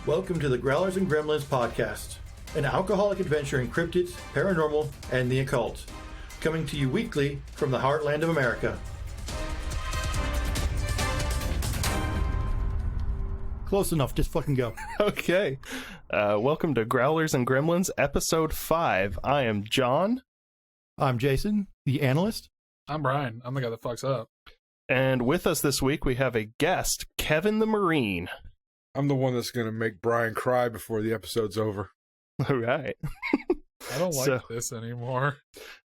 Welcome to the Growlers and Gremlins podcast, an alcoholic adventure in cryptids, paranormal, and the occult. Coming to you weekly from the heartland of America. Close enough, just fucking go. Okay. Welcome to Growlers and Gremlins, episode 5. I am John. I'm Jason, the analyst. I'm Brian. I'm the guy that fucks up. And with us this week, we have a guest, Kevin the Marine. I'm the one that's going to make Brian cry before the episode's over. All right. I don't like this anymore.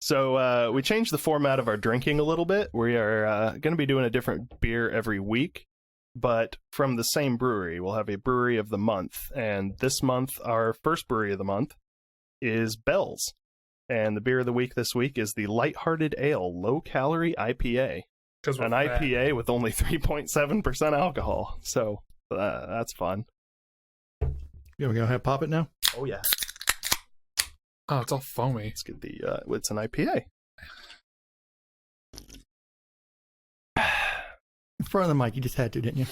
So we changed the format of our drinking a little bit. We are going to be doing a different beer every week, but from the same brewery. We'll have a brewery of the month. And this month, our first brewery of the month is Bell's. And the beer of the week this week is the Lighthearted Ale Low-Calorie IPA. An IPA with only 3.7% alcohol. So that's fun. Yeah, we're going to pop it now? Oh, yeah. Oh, it's all foamy. Let's get the, it's an IPA. In front of the mic, you just had to, didn't you?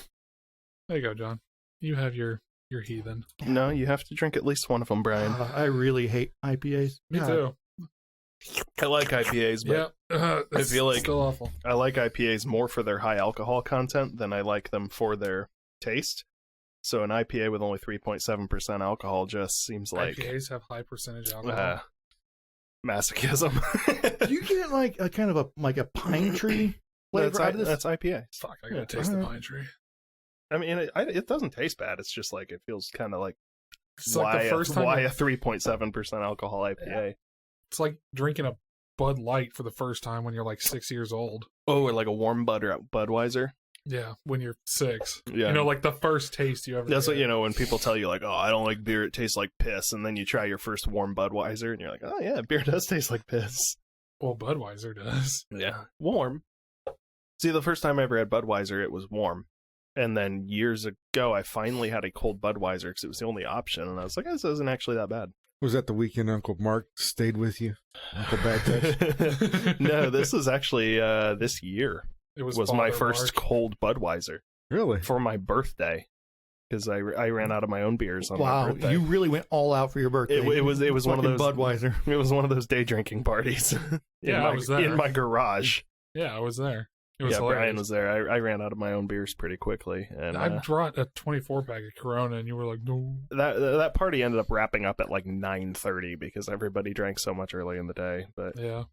There you go, John. You have your heathen. No, you have to drink at least one of them, Brian. I really hate IPAs. Me too. I like IPAs, but I feel like still awful. I like IPAs more for their high alcohol content than I like them for their taste. So an IPA with only 3.7% alcohol just seems like IPAs have high percentage alcohol. masochism. Do you get like a kind of a pine tree flavor out of this? That's IPA. Fuck, I gotta taste the pine tree. I mean, it doesn't taste bad. It's just like it feels kind of like It's like the first time why a 3.7% alcohol IPA. Yeah. It's like drinking a Bud Light for the first time when you're like 6 years old. Oh, or like a warm Budweiser. Yeah, when you're 6. Yeah. You know, like the first taste you ever That's get. what, you know, when people tell you, like, oh, I don't like beer, it tastes like piss, and then you try your first warm Budweiser, and you're like, oh, yeah, beer does taste like piss. Well, Budweiser does. Yeah. Warm. See, the first time I ever had Budweiser, it was warm. And then years ago, I finally had a cold Budweiser, because it was the only option, and I was like, this isn't actually that bad. Was that the weekend Uncle Mark stayed with you? Uncle Bad Touch? No, this is actually this year. It was my Father first Mark. cold Budweiser. Really? For my birthday. Because I ran out of my own beers on my birthday. You really went all out for your birthday. It was one of those Budweiser. It was one of those day drinking parties. Yeah, I was there. In my garage. Yeah, I was there. It was Brian hilarious. was there. I ran out of my own beers pretty quickly, and I brought a 24-pack of Corona, and you were like, no. that party ended up wrapping up at like 9:30 because everybody drank so much early in the day. But Yeah.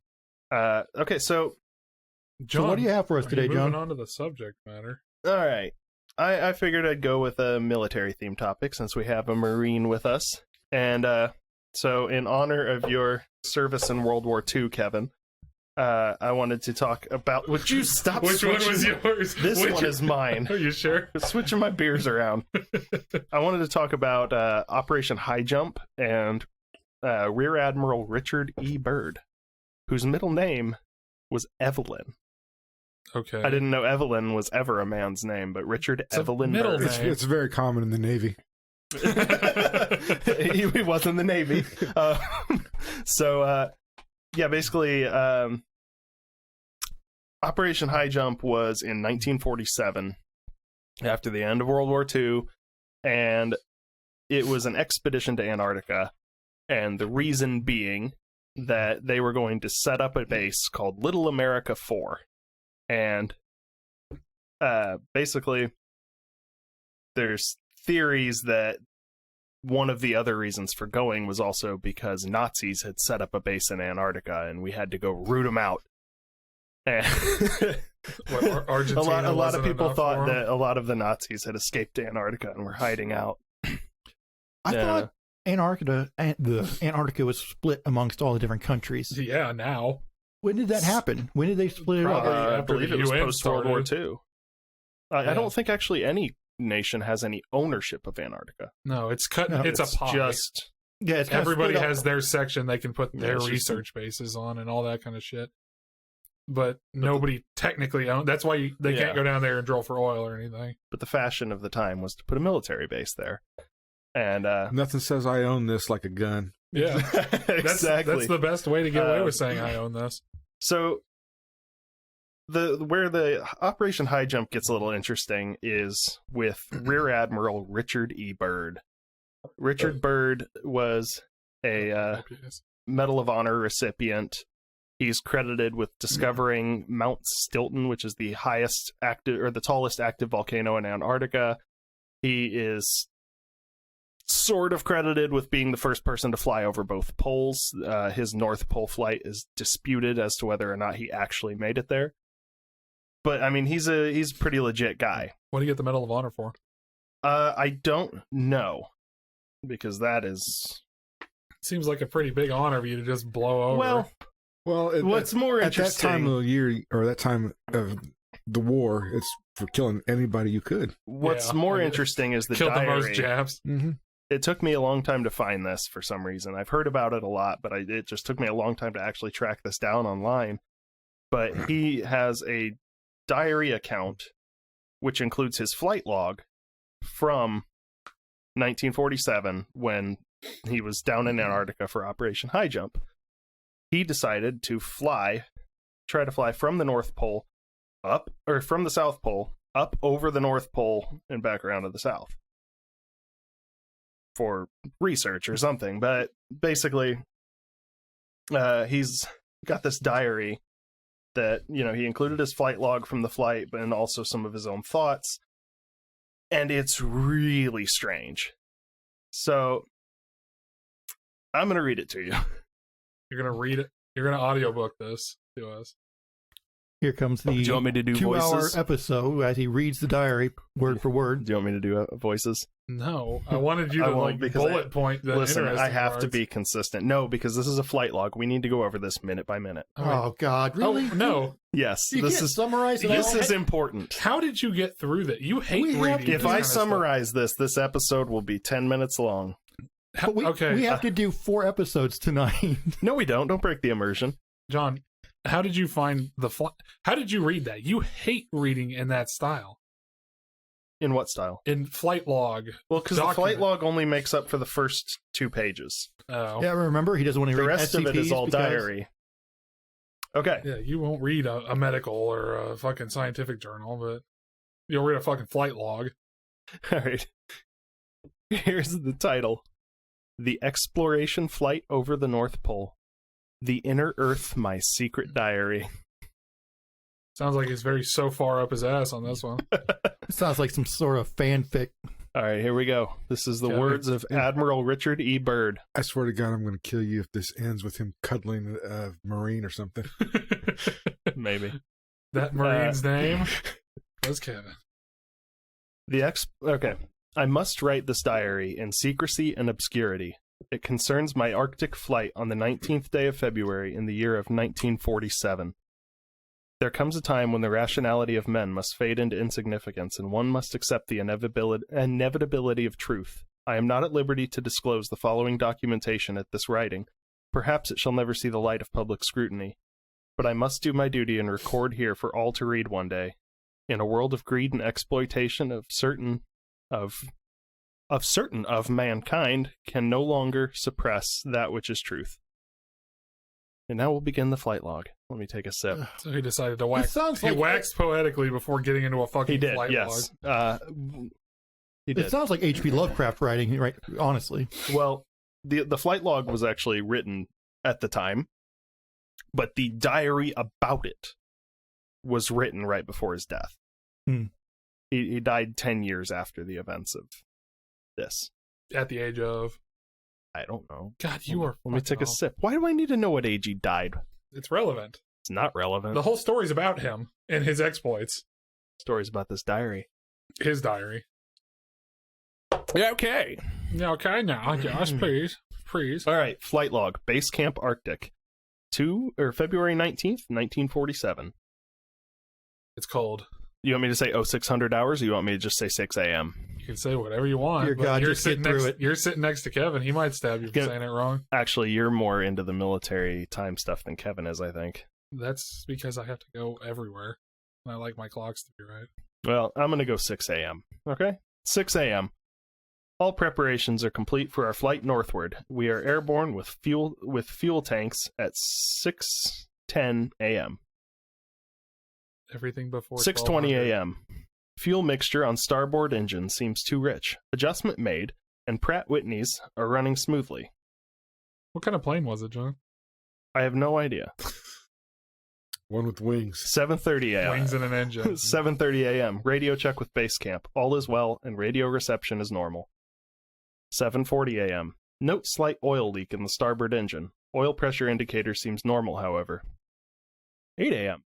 Okay, so John, what do you have for us today, John? Moving on to the subject matter. all right, I figured I'd go with a military themed topic since we have a Marine with us, and so in honor of your service in World War II, Kevin. I wanted to talk about. Would you stop? Which one was yours? This one is mine. Are you sure? Switching my beers around. I wanted to talk about Operation High Jump and Rear Admiral Richard E. Byrd, whose middle name was Evelyn. Okay. I didn't know Evelyn was ever a man's name, but Richard It's a Evelyn middle Byrd. name. It's very common in the Navy. He was in the Navy. Basically, Operation High Jump was in 1947, after the end of World War II, and it was an expedition to Antarctica, and the reason being that they were going to set up a base called Little America 4, and basically, there's theories that one of the other reasons for going was also because Nazis had set up a base in Antarctica, and we had to go root them out. Argentina a lot of people thought for 'em? that a lot of the Nazis had escaped to Antarctica and were hiding out. I thought Antarctica was split amongst all the different countries. Yeah, now. When did that happen? When did they split it Probably up? I after believe the it was UN post World War started. II. I don't think actually any nation has any ownership of Antarctica. No, it's cut. No, it's a pie. Just Yeah, it's kind of Everybody split up. has their section they can put their it's just- research bases on and all that kind of shit. But nobody technically owns. That's why they Yeah. can't go down there and drill for oil or anything. but the fashion of the time was to put a military base there, and Nothing says I own this like a gun. Yeah, exactly. That's the best way to get away with saying I own this. So where the Operation High Jump gets a little interesting is with Rear Admiral Richard E. Byrd, Richard Byrd was a Medal of Honor recipient. He's credited with discovering Mount Stilton, which is the highest active or the tallest active volcano in Antarctica. He is sort of credited with being the first person to fly over both poles. His North Pole flight is disputed as to whether or not he actually made it there. But I mean, he's a pretty legit guy. What do you get the Medal of Honor for? I don't know, because that is Seems like a pretty big honor for you to just blow over. Well, what's more interesting at that time of the year, or that time of the war, it's for killing anybody you could. What's more interesting is the killed diary. the most Japs. Mm-hmm. It took me a long time to find this for some reason. I've heard about it a lot, but it just took me a long time to actually track this down online. But he has a diary account, which includes his flight log from 1947 when he was down in Antarctica for Operation High Jump. He decided to try to fly from the North Pole from the South Pole up over the North Pole and back around to the South for research or something. But basically, he's got this diary that, he included his flight log from the flight, but and also some of his own thoughts. And it's really strange. So I'm going to read it to you. You're going to read it? You're going to audiobook this to us? Here comes the Do you want me to do 2-hour voices? episode as he reads the diary word for word. Do you want me to do voices? No, I wanted you to bullet point the Listen, I interesting have to parts. be consistent. No, because this is a flight log. We need to go over this minute by minute. Oh, God, really? Oh, no. Yes, You this can't is summarize it this all? is important. How did you get through that? You hate We have reading. to- If I summarize this episode will be 10 minutes long. But we have to do 4 episodes tonight. No, we don't. Don't break the immersion. John, how did you find how did you read that? You hate reading in that style. In what style? In flight log. Well, because the document. flight log only makes up for the first 2 pages. Oh. Yeah, remember, he doesn't want to The read rest of it is SCPs all because- diary. Okay. Yeah, you won't read a medical or a fucking scientific journal, but you'll read a fucking flight log. All right. Here's the title. The Exploration Flight Over the North Pole. The Inner Earth, My Secret Diary. Sounds like he's so far up his ass on this one. It sounds like some sort of fanfic. All right, here we go. This is the Yeah. words of Admiral Richard E. Byrd. I swear to God, I'm going to kill you if this ends with him cuddling a Marine or something. Maybe. That Marine's name was Kevin. Okay. I must write this diary in secrecy and obscurity. It concerns my Arctic flight on the 19th day of February in the year of 1947. There comes a time when the rationality of men must fade into insignificance, and one must accept the inevitability of truth. I am not at liberty to disclose the following documentation at this writing. Perhaps it shall never see the light of public scrutiny. But I must do my duty and record here for all to read one day. In a world of greed and exploitation certain of mankind can no longer suppress that which is truth. And now we'll begin the flight log. Let me take a sip. So he decided to wax. sounds He like- waxed poetically before getting into a fucking He did, flight yes. log. He It did. sounds like H.P. Lovecraft writing, right? Honestly. Well, the flight log was actually written at the time, but the diary about it was written right before his death. Hmm. He died 10 years after the events of this. At the age of. I don't know. God, you are. Let me take a fucking sip. Why do I need to know what age he died? It's relevant. It's not relevant. The whole story's about him and his exploits. Stories about this diary. His diary. Yeah, okay. Yeah, okay, now, yes, please. Please. All right, flight log, Base Camp Arctic. February 19th, 1947. It's cold. You want me to say 0600 hours, or you want me to just say 6 a.m.? You can say whatever you want. Dear but God, you're just get sitting through next, it. You're sitting next to Kevin. He might stab you for Get- saying it wrong. Actually, you're more into the military time stuff than Kevin is, I think. That's because I have to go everywhere. And I like my clocks to be right. Well, I'm going to go 6 a.m. Okay? 6 a.m. All preparations are complete for our flight northward. We are airborne with fuel tanks at 6:10 a.m. Everything before 6:20 1200. a.m. Fuel mixture on starboard engine seems too rich. Adjustment made, and Pratt Whitneys are running smoothly. What kind of plane was it, John? I have no idea. One with wings. 7:30 a.m. Wings and an engine. 7:30 a.m. Radio check with base camp. All is well, and radio reception is normal. 7:40 a.m. Note slight oil leak in the starboard engine. Oil pressure indicator seems normal, however. 8 a.m.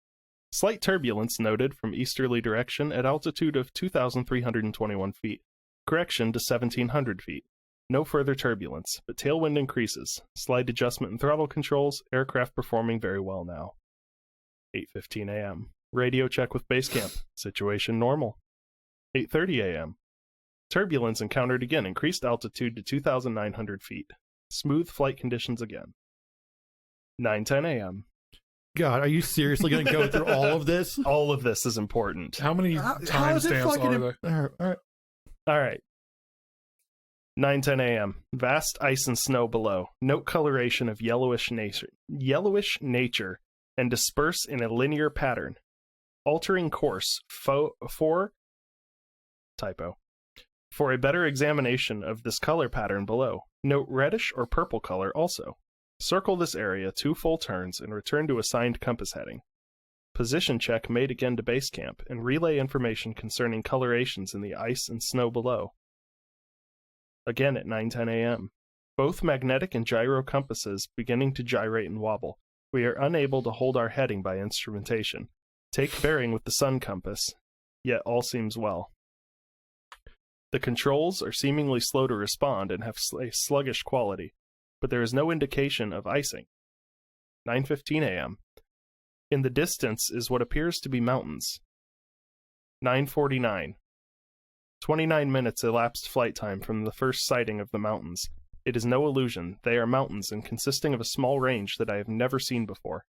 Slight turbulence noted from easterly direction at altitude of 2,321 feet. Correction to 1,700 feet. No further turbulence, but tailwind increases. Slight adjustment in throttle controls. Aircraft performing very well now. 8:15 a.m. Radio check with base camp. Situation normal. 8:30 a.m. Turbulence encountered again. Increased altitude to 2,900 feet. Smooth flight conditions again. 9:10 a.m. God, are you seriously going to go through all of this? All of this is important. How many timestamps are there? All right. All right. 9:10 a.m. Vast ice and snow below. Note coloration of yellowish nature and disperse in a linear pattern. Altering course for a better examination of this color pattern below. Note reddish or purple color also. Circle this area 2 full turns and return to assigned compass heading. Position check made again to base camp and relay information concerning colorations in the ice and snow below. Again at 9:10 a.m. Both magnetic and gyro compasses beginning to gyrate and wobble. We are unable to hold our heading by instrumentation. Take bearing with the sun compass, yet all seems well. The controls are seemingly slow to respond and have a sluggish quality, but there is no indication of icing. 9:15 a.m. In the distance is what appears to be mountains. 9:49. 29 minutes elapsed flight time from the first sighting of the mountains. It is no illusion. They are mountains and consisting of a small range that I have never seen before.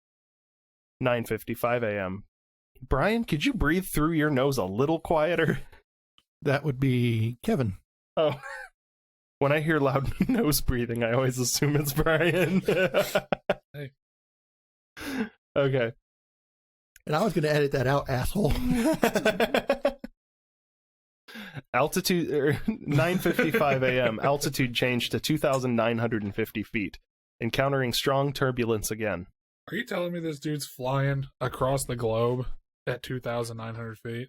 9:55 a.m. Brian, could you breathe through your nose a little quieter? That would be Kevin. Oh. When I hear loud nose breathing, I always assume it's Brian. Hey. Okay. And I was going to edit that out, asshole. Altitude, 9:55 a.m. Altitude changed to 2,950 feet, encountering strong turbulence again. Are you telling me this dude's flying across the globe at 2,900 feet?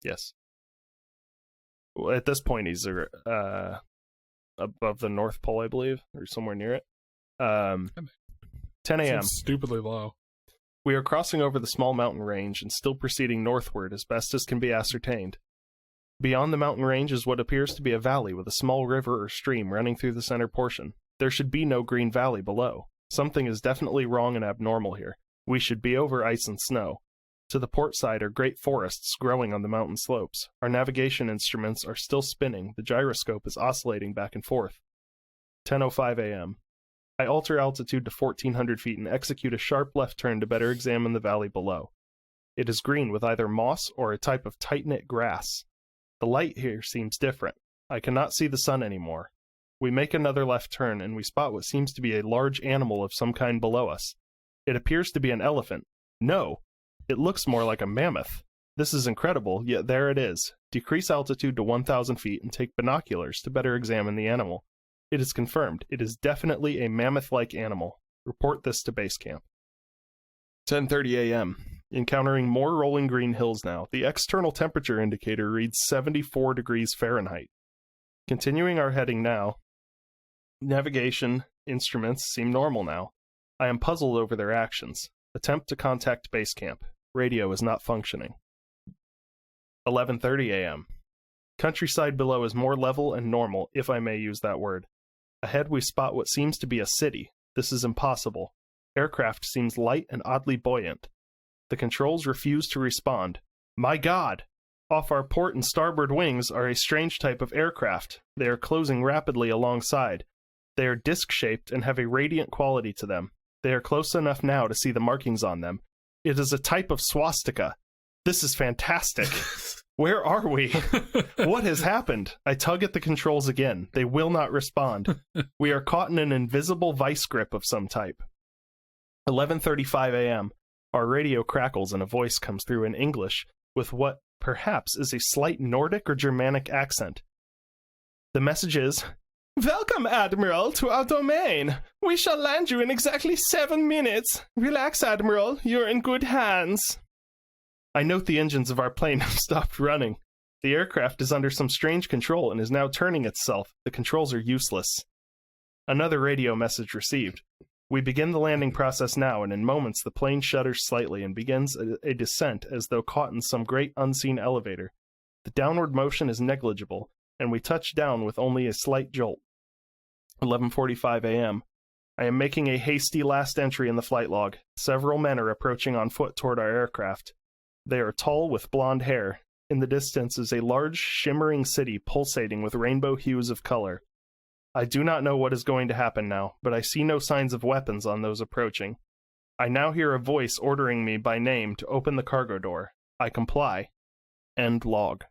Yes. Well, at this point, he's above the North Pole, I believe, or somewhere near it. 10 a.m. Seems stupidly low. We are crossing over the small mountain range and still proceeding northward as best as can be ascertained. Beyond the mountain range is what appears to be a valley with a small river or stream running through the center portion. There should be no green valley below. Something is definitely wrong and abnormal here. We should be over ice and snow. To the port side are great forests growing on the mountain slopes. Our navigation instruments are still spinning. The gyroscope is oscillating back and forth. 10:05 a.m. I alter altitude to 1,400 feet and execute a sharp left turn to better examine the valley below. It is green with either moss or a type of tight-knit grass. The light here seems different. I cannot see the sun anymore. We make another left turn and we spot what seems to be a large animal of some kind below us. It appears to be an elephant. No, it looks more like a mammoth. This is incredible, yet there it is. Decrease altitude to 1,000 feet and take binoculars to better examine the animal. It is confirmed. It is definitely a mammoth-like animal. Report this to base camp. 10:30 a.m. Encountering more rolling green hills now. The external temperature indicator reads 74 degrees Fahrenheit. Continuing our heading now. Navigation instruments seem normal now. I am puzzled over their actions. Attempt to contact base camp. Radio is not functioning. 11:30 a.m. Countryside below is more level and normal, if I may use that word. Ahead we spot what seems to be a city. This is impossible. Aircraft seems light and oddly buoyant. The controls refuse to respond. My God! Off our port and starboard wings are a strange type of aircraft. They are closing rapidly alongside. They are disc-shaped and have a radiant quality to them. They are close enough now to see the markings on them. It is a type of swastika. This is fantastic. Where are we? What has happened? I tug at the controls again. They will not respond. We are caught in an invisible vice grip of some type. 11:35 a.m. Our radio crackles and a voice comes through in English with what perhaps is a slight Nordic or Germanic accent. The message is, "Welcome, Admiral, to our domain. We shall land you in exactly 7 minutes. Relax, Admiral. You're in good hands." I note the engines of our plane have stopped running. The aircraft is under some strange control and is now turning itself. The controls are useless. Another radio message received. We begin the landing process now, and in moments the plane shudders slightly and begins a descent as though caught in some great unseen elevator. The downward motion is negligible, and we touch down with only a slight jolt. 11:45 a.m. I am making a hasty last entry in the flight log. Several men are approaching on foot toward our aircraft. They are tall with blonde hair. In the distance is a large, shimmering city pulsating with rainbow hues of color. I do not know what is going to happen now, but I see no signs of weapons on those approaching. I now hear a voice ordering me by name to open the cargo door. I comply. End log.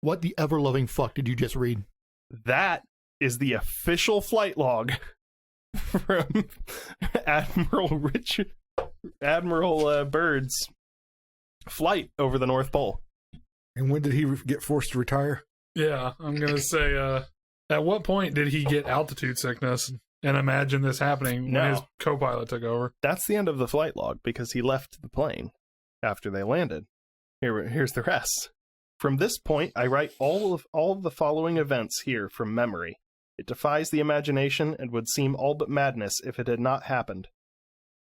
What the ever-loving fuck did you just read? That is the official flight log from Admiral Byrd's flight over the North Pole. And when did he get forced to retire? Yeah, I'm going to say, at what point did he get altitude sickness and imagine this happening when his co-pilot took over? That's the end of the flight log because he left the plane after they landed. Here's the rest. From this point, I write all of the following events here from memory. It defies the imagination and would seem all but madness if it had not happened.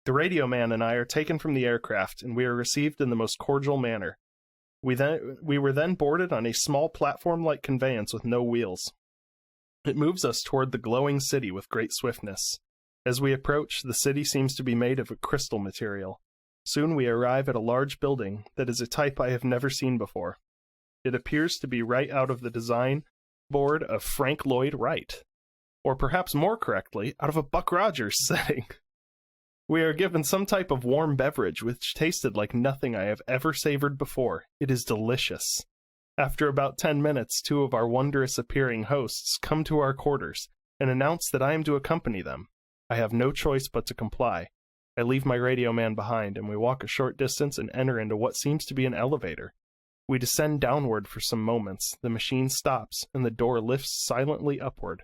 The radio man and I are taken from the aircraft, and we are received in the most cordial manner. We were then boarded on a small platform-like conveyance with no wheels. It moves us toward the glowing city with great swiftness. As we approach, the city seems to be made of a crystal material. Soon we arrive at a large building that is a type I have never seen before. It appears to be right out of the design board of Frank Lloyd Wright, or perhaps more correctly, out of a Buck Rogers setting. We are given some type of warm beverage which tasted like nothing I have ever savored before. It is delicious. After about 10 minutes, 2 of our wondrous appearing hosts come to our quarters and announce that I am to accompany them. I have no choice but to comply. I leave my radio man behind, and we walk a short distance and enter into what seems to be an elevator. We descend downward for some moments, the machine stops, and the door lifts silently upward.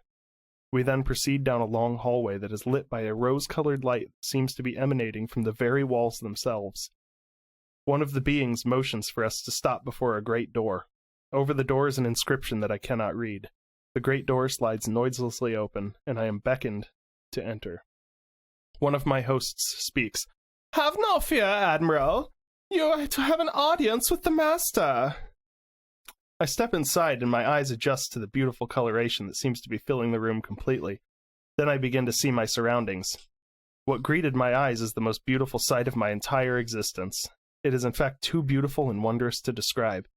We then proceed down a long hallway that is lit by a rose-colored light that seems to be emanating from the very walls themselves. One of the beings motions for us to stop before a great door. Over the door is an inscription that I cannot read. The great door slides noiselessly open, and I am beckoned to enter. One of my hosts speaks. "Have no fear, Admiral. You are to have an audience with the master." I step inside, and my eyes adjust to the beautiful coloration that seems to be filling the room completely. Then I begin to see my surroundings. What greeted my eyes is the most beautiful sight of my entire existence. It is in fact too beautiful and wondrous to describe.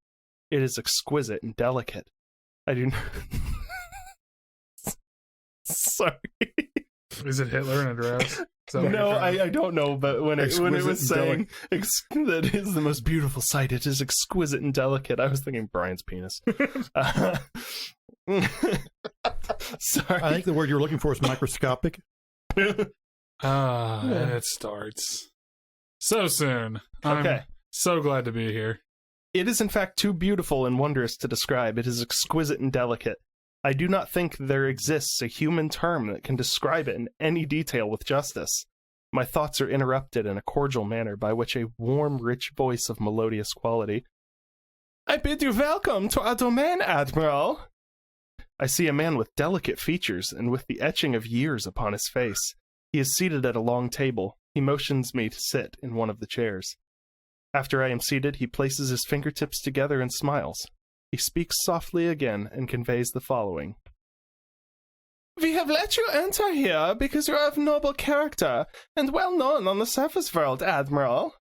It is exquisite and delicate. I do not... Sorry. Is it Hitler in a dress? No, I don't know, but when it was saying that is the most beautiful sight, it is exquisite and delicate, I was thinking Brian's penis. Sorry. I think the word you're looking for is microscopic. And it starts so soon. Okay. I'm so glad to be here. It is in fact too beautiful and wondrous to describe. It is exquisite and delicate. I do not think there exists a human term that can describe it in any detail with justice. My thoughts are interrupted in a cordial manner by which a warm, rich voice of melodious quality. "I bid you welcome to our domain, Admiral." I see a man with delicate features and with the etching of years upon his face. He is seated at a long table. He motions me to sit in one of the chairs. After I am seated, he places his fingertips together and smiles. He speaks softly again and conveys the following. "We have let you enter here because you are of noble character and well known on the surface world, Admiral."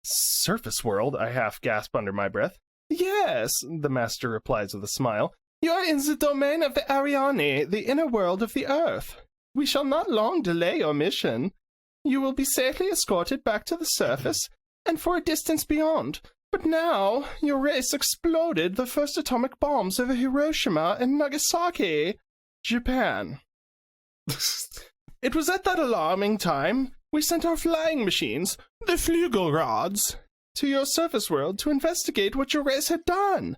"Surface world?" I half gasp under my breath. "Yes," the master replies with a smile. "You are in the domain of the Arianni, the inner world of the earth. We shall not long delay your mission. You will be safely escorted back to the surface and for a distance beyond. But now, your race exploded the first atomic bombs over Hiroshima and Nagasaki, Japan. It was at that alarming time we sent our flying machines, the Flugelrods, to your surface world to investigate what your race had done.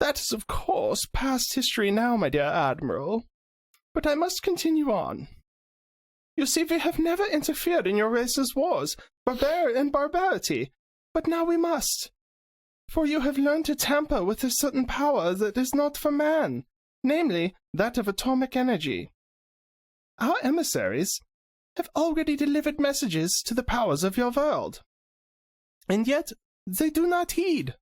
That is, of course, past history now, my dear Admiral. But I must continue on. You see, we have never interfered in your race's wars, and barbarity, but now we must. For you have learned to tamper with a certain power that is not for man, namely, that of atomic energy. Our emissaries have already delivered messages to the powers of your world, and yet they do not heed.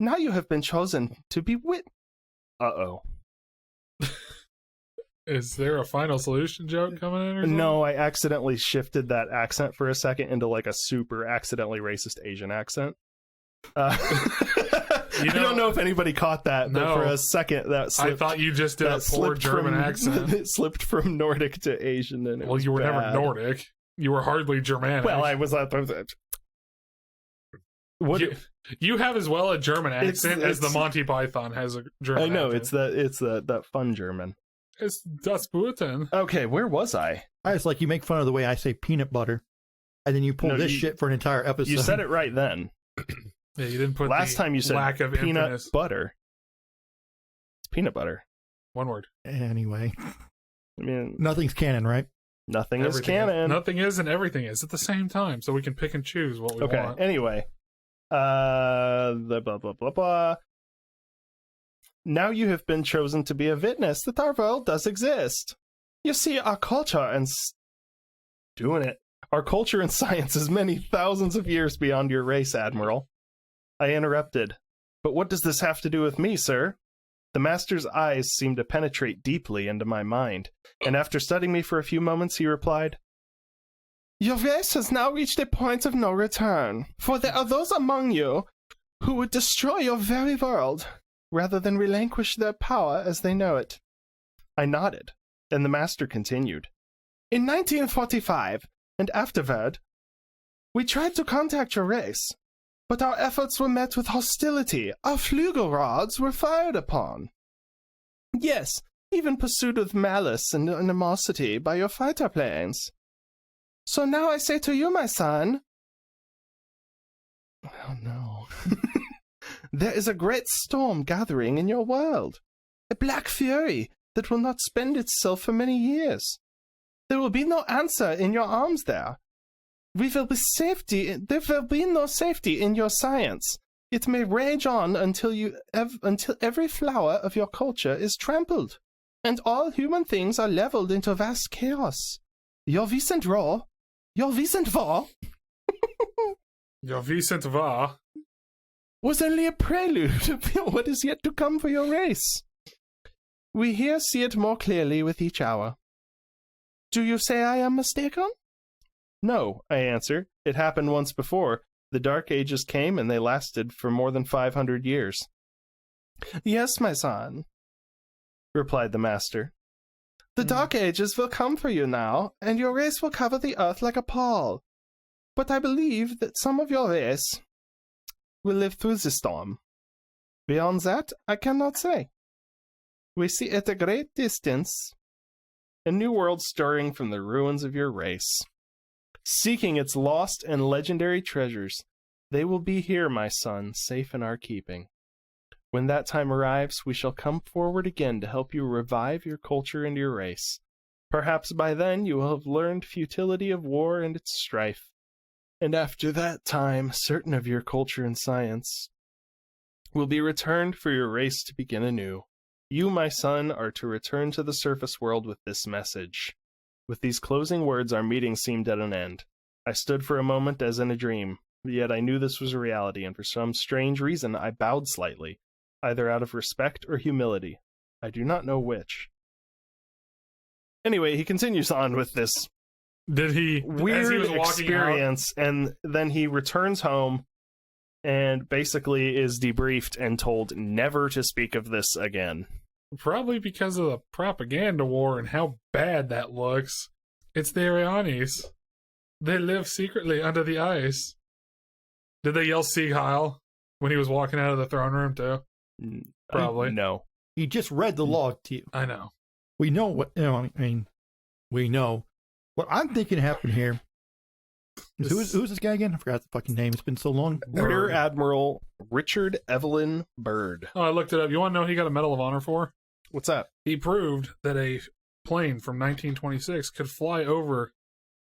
Now you have been chosen to be Uh-oh. Is there a final solution joke coming in or something? No, I accidentally shifted that accent for a second into like a super accidentally racist Asian accent. I don't know if anybody caught that, but for a second that slipped. I thought you just did a poor German accent. It slipped from Nordic to Asian. And you were bad. never Nordic. You were hardly Germanic. Well, I was. What you have as well a German accent as the Monty Python has a German accent. I know, it's that fun German. It's das Buten. Okay, where was I? I was like, you make fun of the way I say peanut butter, and then you pull this shit for an entire episode. You said it right then. Yeah, you didn't put last time you said lack of peanut infamous. butter. It's peanut butter. One word. Anyway. I mean, nothing's canon, right? Nothing is canon. Nothing is and everything is at the same time, so we can pick and choose what we want. Okay, anyway. The blah, blah, blah, blah. Now you have been chosen to be a witness that our world does exist. You see, our culture and... Our culture and science is many thousands of years beyond your race, Admiral. I interrupted. But what does this have to do with me, sir? The Master's eyes seemed to penetrate deeply into my mind, and after studying me for a few moments, he replied, Your race has now reached a point of no return, for there are those among you who would destroy your very world, rather than relinquish their power as they know it. I nodded, and the Master continued. In 1945, and afterward, we tried to contact your race, but our efforts were met with hostility. Our flugel rods were fired upon. Yes, even pursued with malice and animosity by your fighter planes. So now I say to you, my son... Oh no. There is a great storm gathering in your world. A black fury that will not spend itself for many years. There will be no answer in your arms there. There will be no safety in your science. It may rage on until every flower of your culture is trampled, and all human things are leveled into vast chaos. Your recent war was only a prelude of what is yet to come for your race. We here see it more clearly with each hour. Do you say I am mistaken? No, I answer. It happened once before. The Dark Ages came, and they lasted for more than 500 years. Yes, my son, replied the Master. The Dark Ages will come for you now, and your race will cover the earth like a pall. But I believe that some of your race will live through the storm. Beyond that, I cannot say. We see at a great distance a new world stirring from the ruins of your race, seeking its lost and legendary treasures. They will be here, my son, safe in our keeping. When that time arrives, we shall come forward again to help you revive your culture and your race. Perhaps by then you will have learned futility of war and its strife. And after that time, certain of your culture and science will be returned for your race to begin anew. You, my son, are to return to the surface world with this message. With these closing words, our meeting seemed at an end. I stood for a moment as in a dream, yet I knew this was a reality, and for some strange reason I bowed slightly, either out of respect or humility. I do not know which. Anyway, he continues on with this weird experience, and then he returns home and basically is debriefed and told never to speak of this again. Probably because of the propaganda war and how bad that looks. It's the Ariannis. They live secretly under the ice. Did they yell Sieg Heil when he was walking out of the throne room too? Probably. No. He just read the log to you. I know. We know what, we know. What I'm thinking happened here Who's this guy again? I forgot the fucking name. It's been so long. Rear Admiral Richard Evelyn Byrd. Oh, I looked it up. You want to know what he got a Medal of Honor for? What's that? He proved that a plane from 1926 could fly over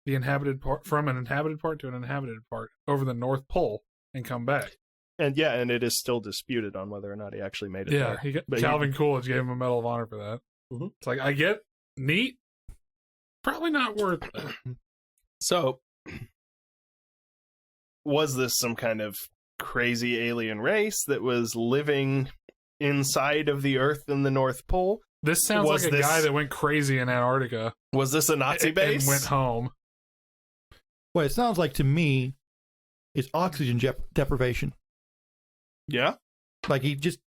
the inhabited part, from an inhabited part to an inhabited part, over the North Pole and come back. And it is still disputed on whether or not he actually made it Yeah, there. Calvin Coolidge gave him a Medal of Honor for that. Mhm. It's like, I get neat, probably not worth it. So, was this some kind of crazy alien race that was living inside of the Earth in the North Pole? This sounds like a guy that went crazy in Antarctica. Was this a Nazi base? And went home. What it sounds like to me is oxygen deprivation. Yeah? Like he just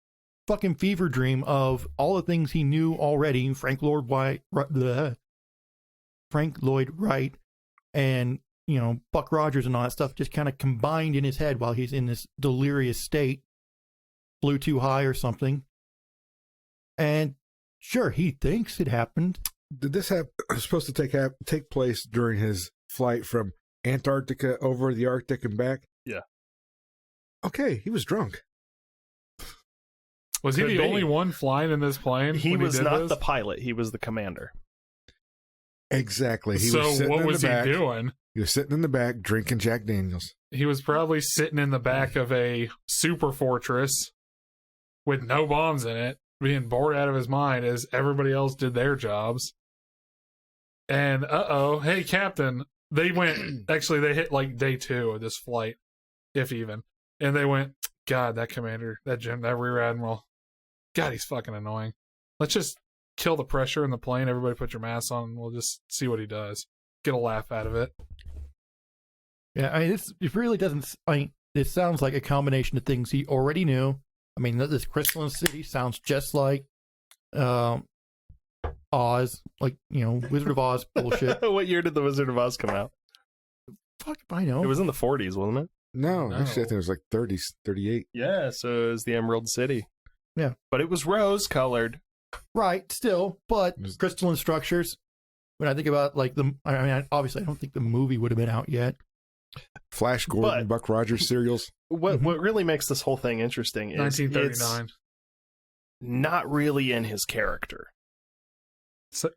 fucking fever dream of all the things he knew already. Frank Lloyd Wright, and Buck Rogers and all that stuff just kind of combined in his head while he's in this delirious state. Flew too high or something, and sure, he thinks it happened. Did this supposed to take place during his flight from Antarctica over the Arctic and back? Yeah. Okay, he was drunk. Was he the only one flying in this plane? He was not the pilot. He was the commander. Exactly. So what was he doing? He was sitting in the back drinking Jack Daniels. He was probably sitting in the back of a super fortress with no bombs in it, being bored out of his mind as everybody else did their jobs. And hey, Captain, they hit like day 2 of this flight, if even. And they went, God, that commander, that Rear Admiral, God, he's fucking annoying. Let's just kill the pressure in the plane. Everybody put your masks on. And we'll just see what he does. Get a laugh out of it. Yeah, I mean, it really doesn't. I mean, it sounds like a combination of things he already knew. I mean, this Crystalline City sounds just like Oz, like Wizard of Oz bullshit. What year did the Wizard of Oz come out? Fuck if I know. It was in the 40s, wasn't it? No, actually, I think it was like 30s, 38. Yeah, so it was the Emerald City. Yeah. But it was rose-colored. Right, still, but crystalline structures. When I think about obviously I don't think the movie would have been out yet. Flash Gordon, Buck Rogers serials. What really makes this whole thing interesting is 1939. It's not really in his character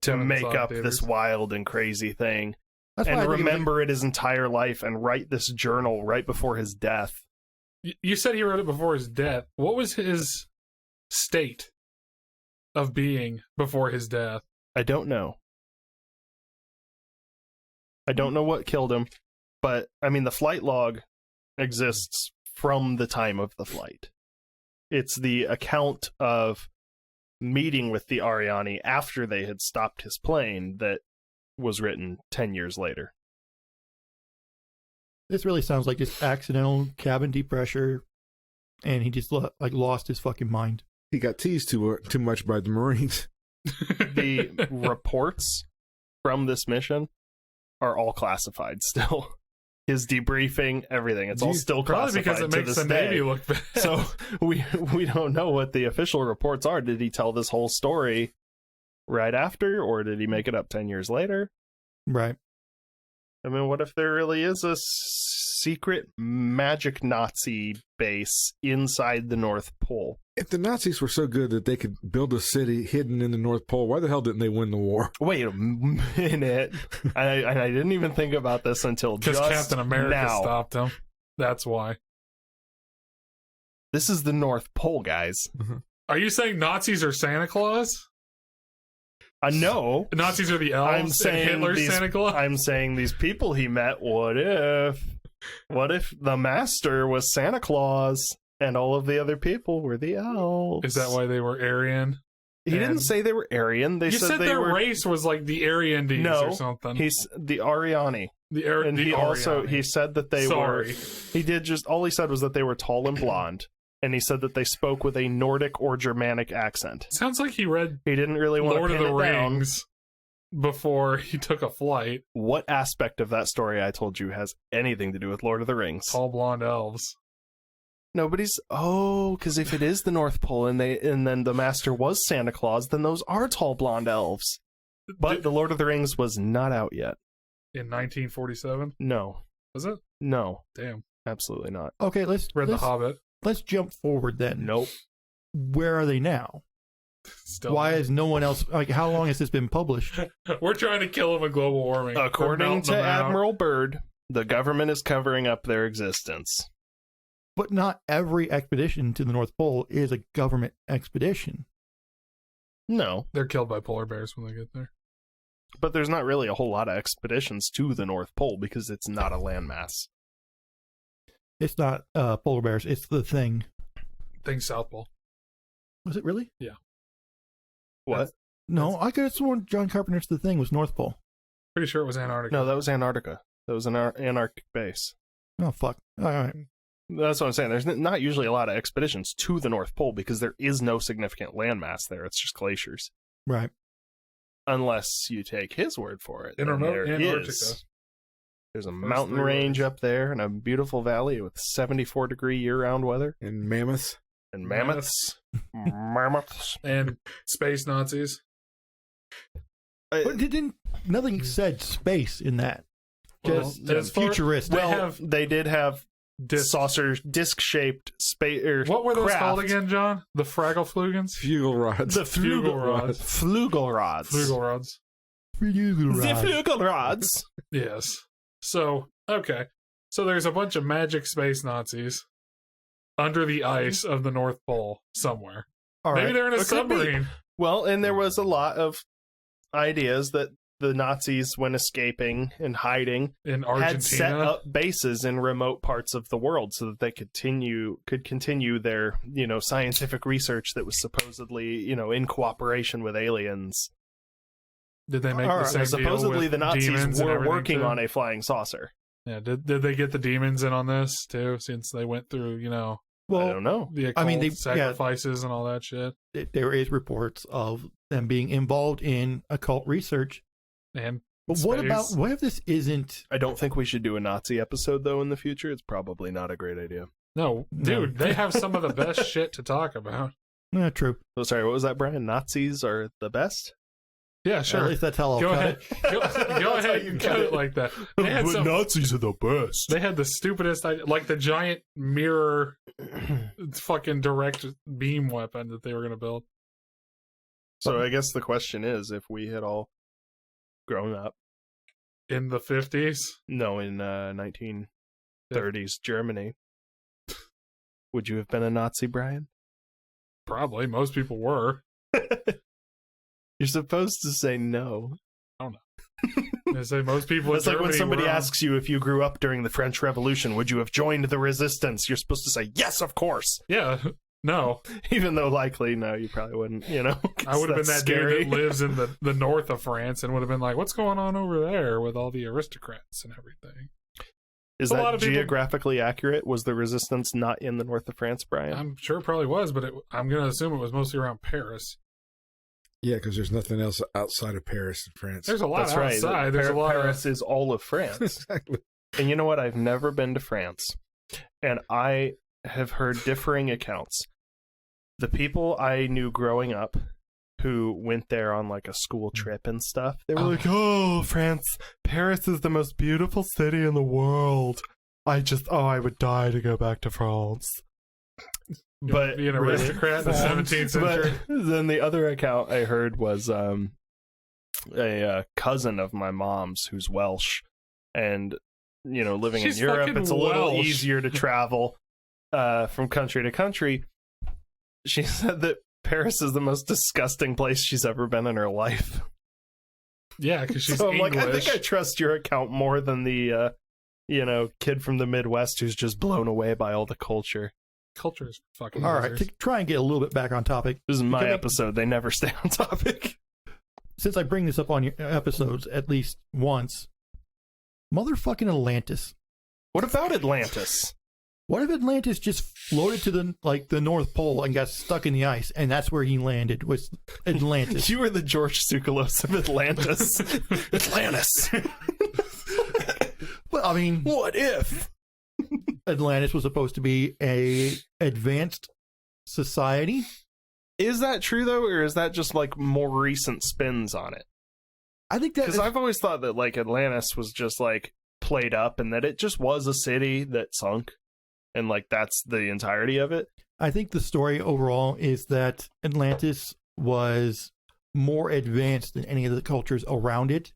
to make up this wild and crazy thing. That's and remember it his entire life and write this journal right before his death. You said he wrote it before his death. What was his state of being before his death? I don't know. I don't know what killed him, but I mean the flight log exists from the time of the flight. It's the account of meeting with the Arianni after they had stopped his plane that was written 10 years later. This really sounds like just accidental cabin depressure, and he just lost his fucking mind. He got teased too much by the Marines. The reports from this mission are all classified still. His debriefing, everything, it's all still classified. Probably because it makes the Navy look bad. So we don't know what the official reports are. Did he tell this whole story right after, or did he make it up 10 years later? Right. I mean, what if there really is a secret magic Nazi base inside the North Pole? If the Nazis were so good that they could build a city hidden in the North Pole, why the hell didn't they win the war? Wait a minute. I didn't even think about this until just because Captain America now. Stopped him. That's why. This is the North Pole, guys. Mm-hmm. Are you saying Nazis are Santa Claus? No. Nazis are the elves. I'm saying Hitler's Santa Claus. I'm saying these people he met. What if the master was Santa Claus and all of the other people were the elves? Is that why they were Aryan? He didn't say they were Aryan. They said their were... race was like the Aryandes or something. He's the Arianni. And he Arianni. said that they were. He did just all he said was that they were tall and blonde. And he said that they spoke with a Nordic or Germanic accent. Sounds like he read He didn't really want Lord to of pin the it down. Rings before he took a flight. What aspect of that story I told you has anything to do with Lord of the Rings? Tall blonde elves. Nobody's. Oh, because if it is the North Pole and then the master was Santa Claus, then those are tall blonde elves. But the Lord of the Rings was not out yet. In 1947? No. Was it? No, Damn. absolutely not. Okay, let's Read The Hobbit. let's jump forward then. Nope. Where are they now? Still. Why is no one else like? How long has this been published? We're trying to kill him with global warming. According to Admiral Byrd, the government is covering up their existence. But not every expedition to the North Pole is a government expedition. No, They're killed by polar bears when they get there. but there's not really a whole lot of expeditions to the North Pole because it's not a landmass. It's not polar bears. It's the thing. Thing South Pole. Was it really? What? No, I could have sworn John Carpenter's The Thing was North Pole. Pretty sure it was Antarctica. No, that was Antarctica. That was an Antarctic base. Oh, fuck. All right. That's what I'm saying. There's not usually a lot of expeditions to the North Pole because there is no significant landmass there. It's just glaciers. Right. Unless you take his word for it. In then remote there Antarctica. is. There's a mountain 3 range ways. up there and a beautiful valley with 74-degree year-round weather. And mammoths. And mammoths. Mammoths. And space Nazis. But it didn't. Nothing said space in that. Just Well, as far- futuristic. They did have Disc. saucer, disc-shaped space. What were those craft. called again, John? The Fraggle-Flugans? Fugal rods. The Flugel rods. Flugel rods. Flugel rods. The flugel rods. Yes. So, okay. So there's a bunch of magic space Nazis under the ice of the North Pole somewhere. All Maybe right. they're in a It could be. submarine. Well, and there was a lot of ideas that the Nazis, when escaping and hiding, In had set Argentina. up bases in remote parts of the world so that they could continue their, scientific research that was supposedly, in cooperation with aliens. Did they make All the right. same Supposedly deal the with demons Nazis and were everything, working too? on a flying saucer. Yeah, did they get the demons in on this too? Since they went through, I Well, don't know. the occult I mean, sacrifices and all that shit, there is reports of them being involved in occult research. and But space. what if this isn't? I don't think we should do a Nazi episode, though, in the future. It's probably not a great idea. No, dude, they have some of the best shit to talk about. True. Oh, sorry, what was that, Brian? Nazis are the best? Yeah, At sure. least that's how I'll Go cut ahead. it. Go ahead and cut it like that. They had some. Nazis are the best. They had the stupidest idea, like the giant mirror, fucking direct beam weapon that they were going to build. So I guess the question is, if we had all grown up, In the 50s? no, in 1930s Germany, would you have been a Nazi, Brian? Probably. Most people were. You're supposed to say no. They say most people in It's like when Germany somebody were, asks you if you grew up during the French Revolution, would you have joined the resistance? You're supposed to say, yes, of course. Yeah, no. Even though likely, no, you probably wouldn't, 'cause I would have been that's that scary. dude that lives in the north of France and would have been like, what's going on over there with all the aristocrats and everything? Is A lot that of people- geographically accurate? Was the resistance not in the north of France, Brian? I'm sure it probably was, but I'm going to assume it was mostly around Paris. Yeah, because there's nothing else outside of Paris in France. There's a lot That's right. outside. There's a lot Paris is all of France. Exactly. And you know what? I've never been to France. And I have heard differing accounts. The people I knew growing up who went there on like a school trip and stuff, they were like, oh, France, Paris is the most beautiful city in the world. I would die to go back to France. But being an aristocrat in the 17th century. But then the other account I heard was a cousin of my mom's who's Welsh, and living She's in Europe, fucking it's a little Welsh. easier to travel from country to country. She said that Paris is the most disgusting place she's ever been in her life. Yeah, because she's So I'm English. like, I think I trust your account more than the kid from the Midwest who's just blown away by all the culture. Culture is fucking All right, losers. to try and get a little bit back on topic. This is my Can I- episode. They never stay on topic. Since I bring this up on your episodes at least once, motherfucking Atlantis. What about Atlantis? What if Atlantis just floated to the North Pole and got stuck in the ice, and that's where he landed? Was Atlantis? You were the George Tsoukalos of Atlantis. Atlantis. Well, I mean, What if? Atlantis was supposed to be a advanced society. Is that true, though, or is that just, like, more recent spins on it? I think that Because I've always thought that, like, Atlantis was just, like, played up and that it just was a city that sunk, and like that's the entirety of it. I think the story overall is that Atlantis was more advanced than any of the cultures around it.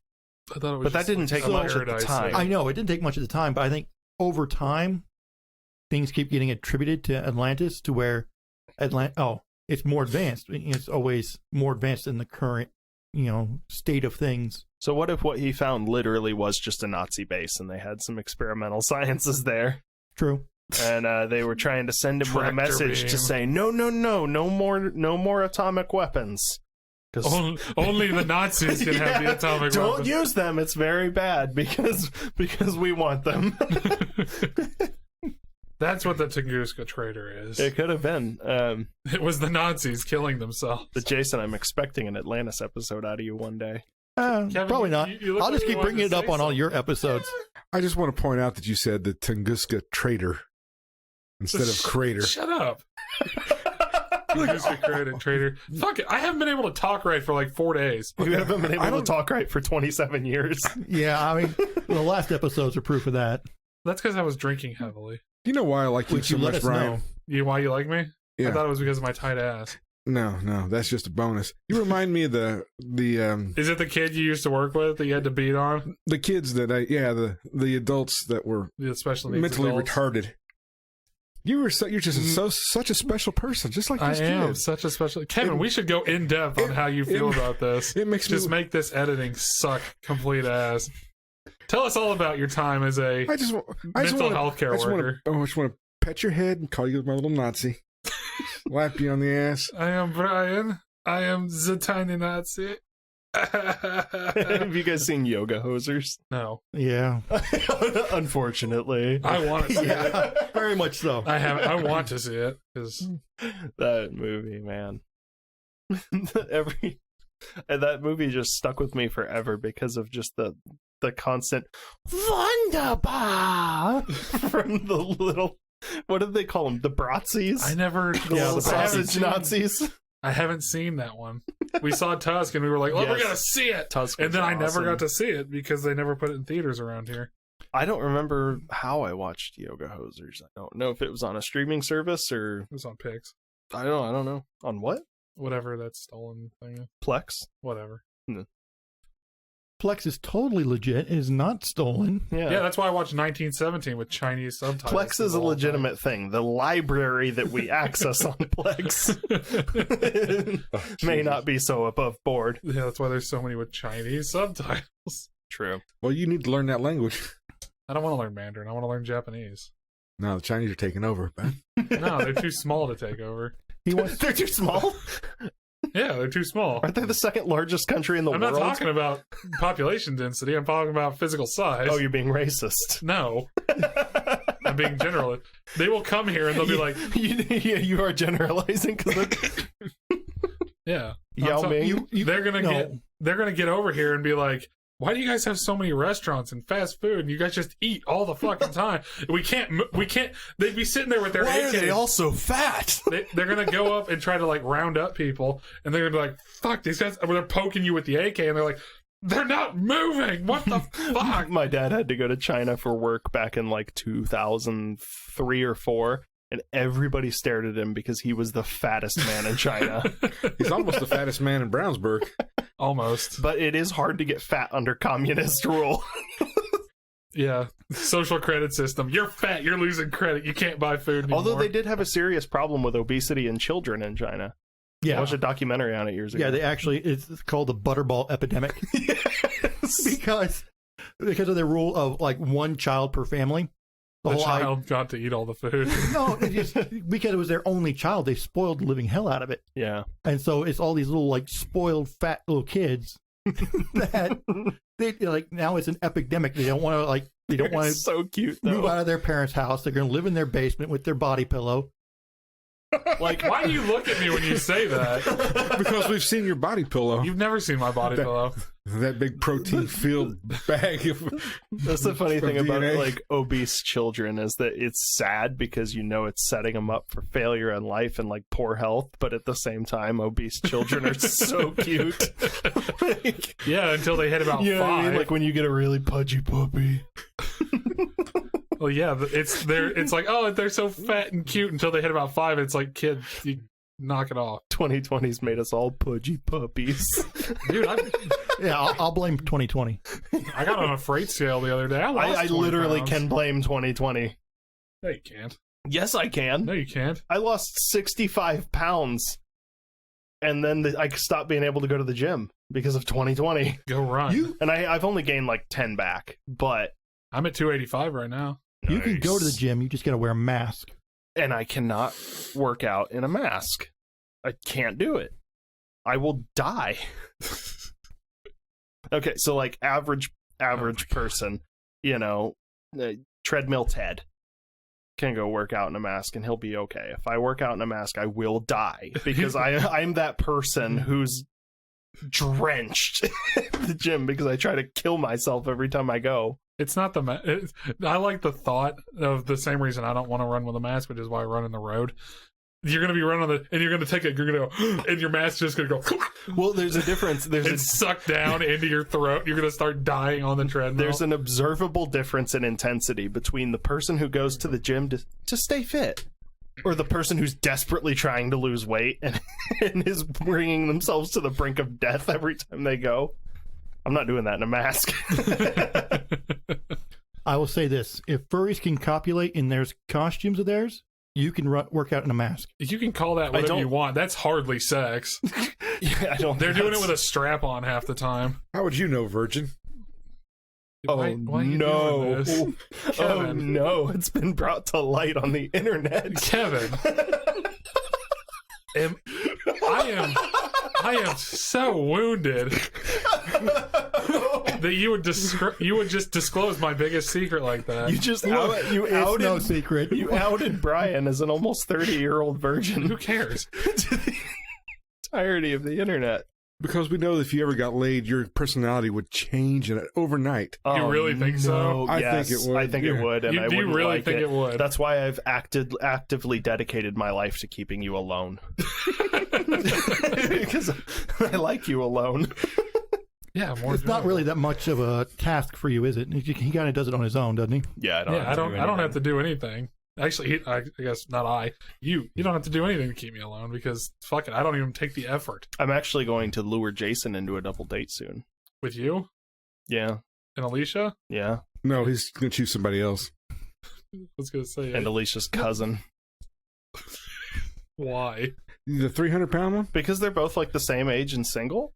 I thought it was But that just, didn't take a much at the paradise time. thing. I know it didn't take much at the time, but I think over time things keep getting attributed to Atlantis to where it's more advanced. It's always more advanced than the current, state of things. So what if what he found literally was just a Nazi base and they had some experimental sciences there? True. And they were trying to send him with a Tractor message beam. to say, no more atomic weapons. Only the Nazis can have the atomic Don't weapons. use them. It's very bad because we want them. That's what the Tunguska traitor is. It could have been. It was the Nazis killing themselves. But Jason, I'm expecting an Atlantis episode out of you one day. Kevin, Probably not. you look I'll like just you keep wanted bringing to it up say on all something. your episodes. I just want to point out that you said the Tunguska traitor instead of crater. Shut up. Tunguska traitor. Fuck it. I haven't been able to talk right for like 4 days. You haven't been able to talk right for 27 years. Yeah, I mean, the last episodes are proof of that. That's because I was drinking heavily. You know why I like you Would so you let much, us Brian? know? Why you like me? Yeah. I thought it was because of my tight ass. No, that's just a bonus. You remind me of the Is it the kid you used to work with that you had to beat on? kids that the adults that were The special needs mentally adults? retarded. You're just such a special person, just like I these am kids. such a special... Kevin, we should go in depth on how you feel about this. It makes Just me. make this editing suck complete ass. Tell us all about your time as a I just mental want health care worker. I just want to pet your head and call you my little Nazi. Lap you on the ass. I am Brian. I am the tiny Nazi. Have you guys seen Yoga Hosers? No. Yeah. Unfortunately. I want to see it. Yeah, very much so. I want to see it. 'Cause That movie, man. That movie just stuck with me forever because of just the constant wunderbar from the little, what did they call them? The Bratzies? I never... The little sausage Nazis. I haven't seen that one. We saw Tusk and we were like, well, we're Yes. going to see it. Tusk And was then I never awesome. got to see it because they never put it in theaters around here. I don't remember how I watched Yoga Hosers. I don't know if it was on a streaming service or It was on Pix. I don't know. On what? Whatever that stolen thing is. Plex? Whatever. Plex is totally legit. It is not stolen. Yeah, that's why I watched 1917 with Chinese subtitles. Plex is a all the legitimate thing. The library that we access on Plex may not be so above board. time. Yeah, that's why there's so many with Chinese subtitles. True. Well, you need to learn that language. I don't want to learn Mandarin. I want to learn Japanese. No, the Chinese are taking over, man. No, they're too small to take over. He wants They're too small. Yeah, they're too small. Aren't they the second largest country in the I'm world? not talking about population density. I'm talking about physical size. Oh, you're being racist. No. I'm being general. They will come here and they'll be like, you are generalizing because yeah. Yao Ming. They're gonna get over here and be like, why do you guys have so many restaurants and fast food and you guys just eat all the fucking time? We can't, they'd be sitting there with their Why are AKs. they all so fat? They're gonna go up and try to like round up people and they're gonna be like, fuck, these guys, they're poking you with the AK and they're like, they're not moving. What the fuck? My dad had to go to China for work back in like 2003 or 4, and everybody stared at him because he was the fattest man in China. He's almost the fattest man in Brownsburg. Almost. But it is hard to get fat under communist rule. Yeah. Social credit system. You're fat. You're losing credit. You can't buy food anymore. Although they did have a serious problem with obesity in children in China. I Yeah. watched a documentary on it years ago. Yeah, it's called the butterball epidemic. Yes. because of the rule of like one child per family. the whole child got to eat all the food. No, it's just because it was their only child, they spoiled the living hell out of it. Yeah. And so it's all these little like spoiled fat little kids that they like now it's an epidemic. They don't want to It's so cute though. move out of their parents' house. They're going to live in their basement with their body pillow. Like, Why do you look at me when you say that? Because we've seen your body pillow. You've never seen my body pillow. That big protein-filled bag of... that's the funny From thing about DNA. like obese children is that it's sad because you know it's setting them up for failure in life and like poor health, but at the same time obese children are so cute. Like, Yeah, until they hit about you know what I 5. mean? Like when you get a really pudgy puppy. Well, yeah, it's like, oh, they're so fat and cute until they hit about 5. It's like, kid, you knock it off. 2020's made us all pudgy puppies. Dude, I'll blame 2020. I got on a freight scale the other day. I literally pounds. can blame 2020. No, you can't. Yes, I can. No, you can't. I lost 65 pounds, and then I stopped being able to go to the gym because of 2020. Go run. And I've only gained like 10 back, but I'm at 285 right now. You can go to the gym, you just gotta wear a mask. And I cannot work out in a mask. I can't do it. I will die. Okay, so like average person, you know, treadmill Ted can go work out in a mask and he'll be okay. If I work out in a mask, I will die because I'm that person who's drenched at the gym because I try to kill myself every time I go. It's not I like the thought of the same reason I don't want to run with a mask, which is why I run in the road. You're going to be running and you're going to you're going to go, and your mask's just going to go. Well, there's a difference. It's sucked down into your throat. You're going to start dying on the treadmill. There's an observable difference in intensity between the person who goes to the gym to stay fit or the person who's desperately trying to lose weight and is bringing themselves to the brink of death every time they go. I'm not doing that in a mask. I will say this. If furries can copulate in their costumes of theirs, you can work out in a mask. You can call that whatever you want. That's hardly sex. Yeah, I don't. They're doing it with a strap on half the time. How would you know, Virgin? Why are you no! doing this? Oh Kevin. no! It's been brought to light on the internet. Kevin, I am so wounded that you would just disclose my biggest secret like that. You just It's no secret. You outed Brian as an almost 30-year-old virgin. Who cares? To the entirety of the internet. Because we know that if you ever got laid, your personality would change in it overnight. You really think so? I Yes, think it would, I think yeah. it would, and I Do you wouldn't really like think it would? That's why I've actively dedicated my life to keeping you alone. Because I like you alone. Yeah, more. It's not really that much of a task for you, is it? He kind of does it on his own, doesn't he? Yeah, I don't have to do anything. Actually, I guess not I. You don't have to do anything to keep me alone because fuck it, I don't even take the effort. I'm actually going to lure Jason into a double date soon. With you Yeah, and Alicia? yeah. No, he's going to choose somebody else. I was going to say And Alicia's cousin. why? The 300-pound one? Because they're both like the same age and single.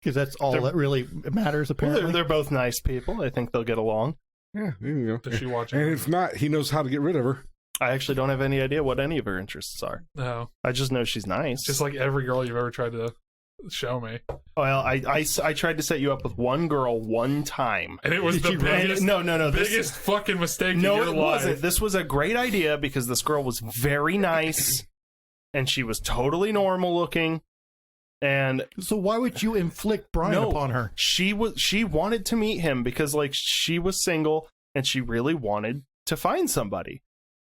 Because that's all that really matters, Well, apparently. they're both nice people. I think they'll get along. Yeah, there you go. Does she watch And it? if not, he knows how to get rid of her. I actually don't have any idea what any of her interests are. No, I just know she's nice. just like every girl you've ever tried to show me, Well, I tried to set you up with one girl one time. and it was the biggest, No. biggest fucking mistake No, of your it life. wasn't. This was a great idea because this girl was very nice, and she was totally normal looking. And So why would you inflict Brian upon her? She wanted to meet him because like she was single and she really wanted to find somebody.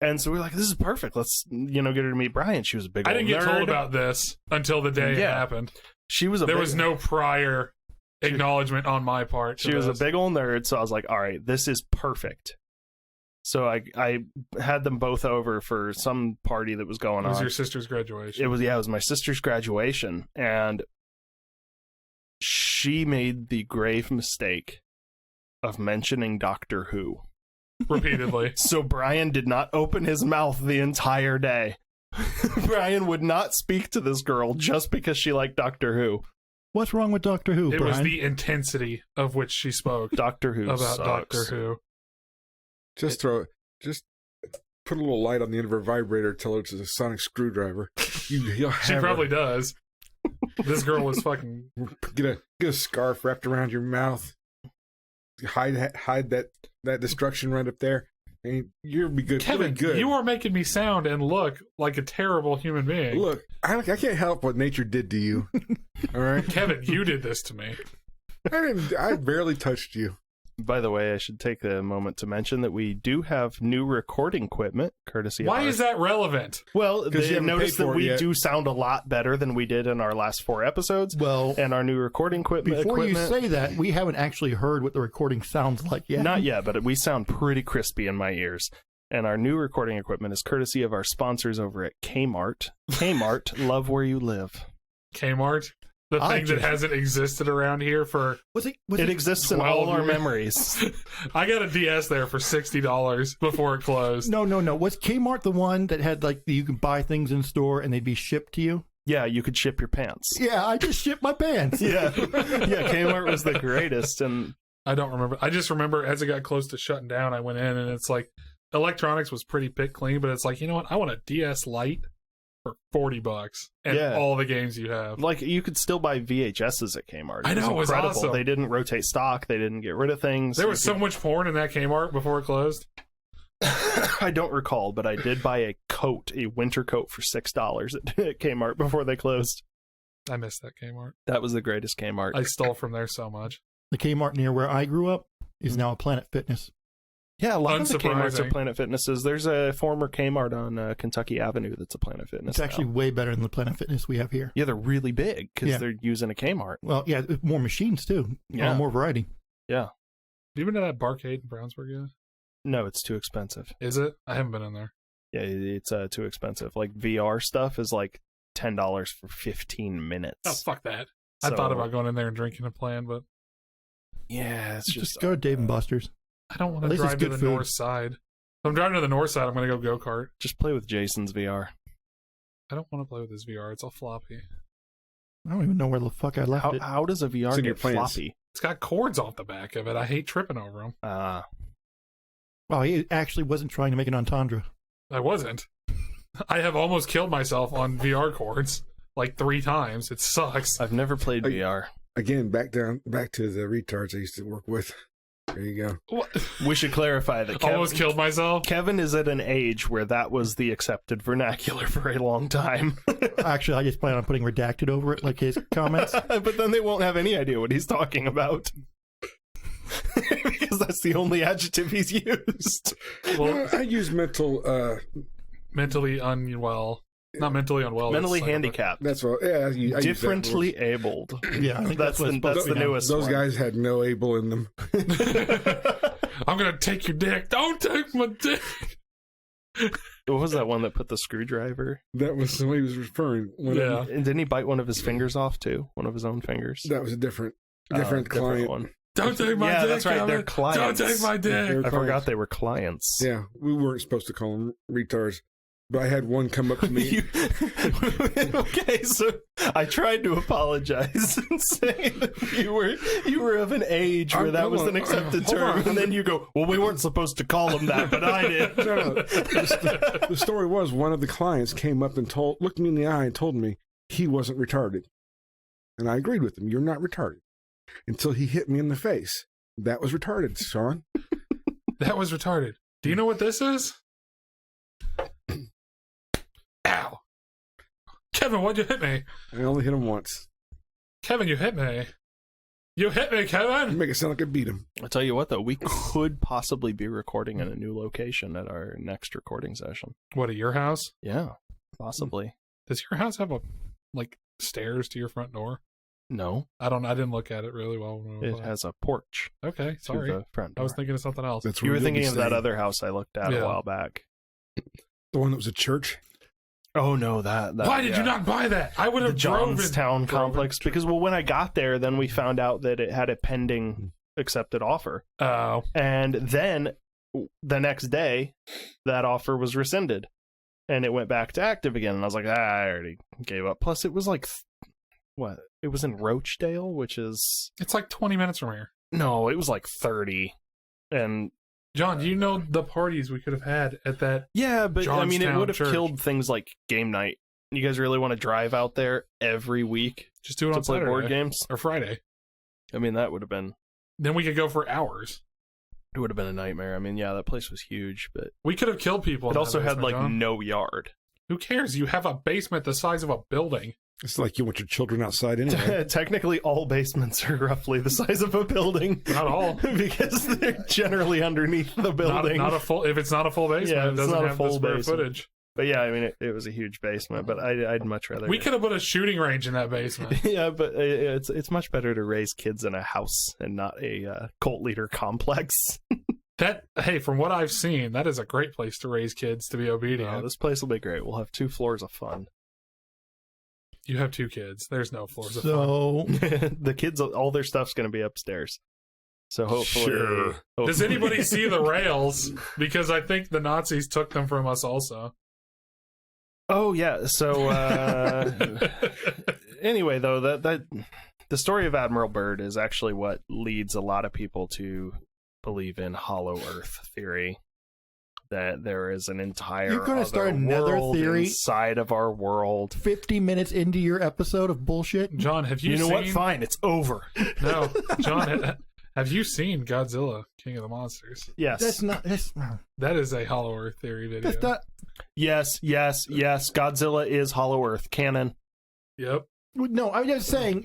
And so we were like, this is perfect. Let's get her to meet Brian. She was a big I old didn't get nerd. told about this until the day it Yeah. happened. She was There was no prior acknowledgement on my part. She was a big old nerd, so I was like, all right, this is perfect. So I had them both over for some party that was going It was on. your sister's graduation. It was my sister's graduation, and she made the grave mistake of mentioning Doctor Who. Repeatedly. So Brian did not open his mouth the entire day. Brian would not speak to this girl just because she liked Doctor Who. What's wrong with Doctor Who, It Brian? was the intensity of which she spoke Doctor Who about sucks. Doctor Who. Just put a little light on the end of her vibrator, tell her it's a sonic screwdriver. You'll She have probably does. This girl was fucking. get a scarf wrapped around your mouth. Hide that destruction right up there, and you'll be good. Kevin, You'll be good. you are making me sound and look like a terrible human being. Look, I can't help what nature did to you. All right, Kevin, you did this to me. I barely touched you. By the way, I should take a moment to mention that we do have new recording equipment, courtesy Why of is that relevant? Well, 'Cause you they haven't noticed paid that for it we yet. do sound a lot better than we did in our last 4 episodes. Well, And our new recording equipment. before you say that, we haven't actually heard what the recording sounds like yet. Not yet, but we sound pretty crispy in my ears. And our new recording equipment is courtesy of our sponsors over at Kmart. Kmart, love where you live. Kmart? The I thing that just- hasn't existed around here for... It exists in all 12 our years. memories. I got a DS there for $60 before it closed. No. Was Kmart the one that had like you can buy things in store and they'd be shipped to you? Yeah, you could ship your pants. Yeah, I just shipped my pants. Yeah, Kmart was the greatest. And I don't remember. I just remember as it got close to shutting down, I went in and it's like, electronics was pretty pick clean, but it's like, you know what? I want a DS Lite for $40 and Yeah. all the games you have. like, you could still buy VHSs at Kmart. I know, it was incredible. awesome. They didn't rotate stock. They didn't get rid of things. There was so much porn in that Kmart before it closed. I don't recall, but I did buy a winter coat for $6 at Kmart before they closed. I missed that Kmart. That was the greatest Kmart. I stole from there so much. The Kmart near where I grew up is now a Planet Fitness. Yeah, a lot of the Kmart's are Unsurprising. Planet Fitnesses. There's a former Kmart on Kentucky Avenue that's a Planet Fitness. It's actually now. way better than the Planet Fitness we have here. Yeah, they're really big because Yeah. they're using a Kmart. Well, yeah, more machines too. Yeah. More variety. Yeah. Have you been to that Barcade in Brownsburg yet? No, it's too expensive. Is it? I haven't been in there. Yeah, it's too expensive. Like VR stuff is like $10 for 15 minutes. Oh, fuck that. I So- thought about going in there and drinking a plan, but Yeah, it's Just go to Dave and Buster's. I don't want At to least it's drive to good the food. north side. If I'm driving to the north side, I'm going to go-kart. Just play with Jason's VR. I don't want to play with this VR. It's all floppy. I don't even know where the fuck I left it. How does a VR It's in your get plans. floppy? It's got cords off the back of it. I hate tripping over them. Well, he actually wasn't trying to make an entendre. I wasn't. I have almost killed myself on VR cords like 3 times. It sucks. I've never played I- VR. Again, back to the retards I used to work with. There you go. What? We should clarify that Almost killed myself. Kevin is at an age where that was the accepted vernacular for a long time. Actually, I just plan on putting redacted over it, like his comments. But then they won't have any idea what he's talking about. Because that's the only adjective he's used. Well, I use mental. mentally unwell. Not mentally unwell. Mentally it's like- handicapped. That's what. Yeah, I use that Differently abled. Yeah, I think That's what the, it's supposed that's to the be now. newest Those one. guys had no able in them. I'm going to take your dick. Don't take my dick. What was that one that put the screwdriver? That was the way he was referring. Yeah. And didn't he bite one of his fingers off too? One of his own fingers? That was a different Different client. one. Don't take my Yeah, dick. that's right, Kevin. they're clients. Don't take my dick. They're I forgot clients. they were clients. Yeah, we weren't supposed to call them retards, but I had one come up to me. Okay, so I tried to apologize and say that you were of an age where that Hold was on, an accepted hold term, on. and then you go, "Well, we weren't supposed to call him that, but I did." No. The story was one of the clients came up and looked me in the eye and told me he wasn't retarded, and I agreed with him. You're not retarded. Until he hit me in the face. That was retarded, Sean. That was retarded. Do you know what this is? Ow. Kevin, why'd you hit me? I only hit him once. Kevin, you hit me. You hit me, You Kevin. make it sound like I beat him. I'll tell you what, though, we could possibly be recording in a new location at our next recording session. What, at your house? Yeah, possibly. Does your house have stairs to your front door? No, I didn't look at it really well. When we it were has a porch Okay, to sorry. the front I door. was thinking of something else. That's You where were you'll be thinking of that staying. other house I looked at Yeah. a while back. The one that was a church? Oh no, that Why did you not buy that? I would the have drove Johnstown it. complex? Because when I got there, then we found out that it had a pending accepted offer, Oh, and then the next day, that offer was rescinded, and it went back to active again. And I was like, I already gave up. Plus, it was like what? It was in Rochdale, which is it's like 20 minutes from here. no, it was like 30, and John, do you know the parties we could have had at that? yeah, but I mean, it Johnstown would have Church. killed things like game night. You guys really want to drive out there every week Just do it to on play Saturday board games? or Friday. I mean, that would have been Then we could go for hours. it would have been a nightmare. I mean, yeah, that place was huge, but We could have killed people. it in also that had basement, like John. no yard. Who cares? You have a basement the size of a building. It's like you want your children outside anyway. Technically, all basements are roughly the size of a building. Not all. Because they're generally underneath the building. Not a full. If it's not a full basement, Yeah, it it's doesn't not a have full the square basement. footage. But yeah, I mean, it was a huge basement, but I'd much rather... We could have put a shooting range in that basement. Yeah, but it's much better to raise kids in a house and not a cult leader complex. Hey, from what I've seen, that is a great place to raise kids to be obedient. Oh, this place will be great. We'll have 2 floors of fun. You have 2 kids. There's no floors of fun. So The kids, all their stuff's going to be upstairs. So hopefully... Sure. Does anybody see the rails? Because I think the Nazis took them from us also. Oh, yeah. So, anyway, though, that the story of Admiral Byrd is actually what leads a lot of people to believe in Hollow Earth theory. That there is an entire You're gonna other start another world theory? inside of our world. 50 minutes into your episode of bullshit. John, have you You know seen... what? Fine, it's over. No, John, have you seen Godzilla, King of the Monsters? Yes. That's not. That is a Hollow Earth theory video. That's not. Yes. Godzilla is Hollow Earth canon. Yep. No, I'm just saying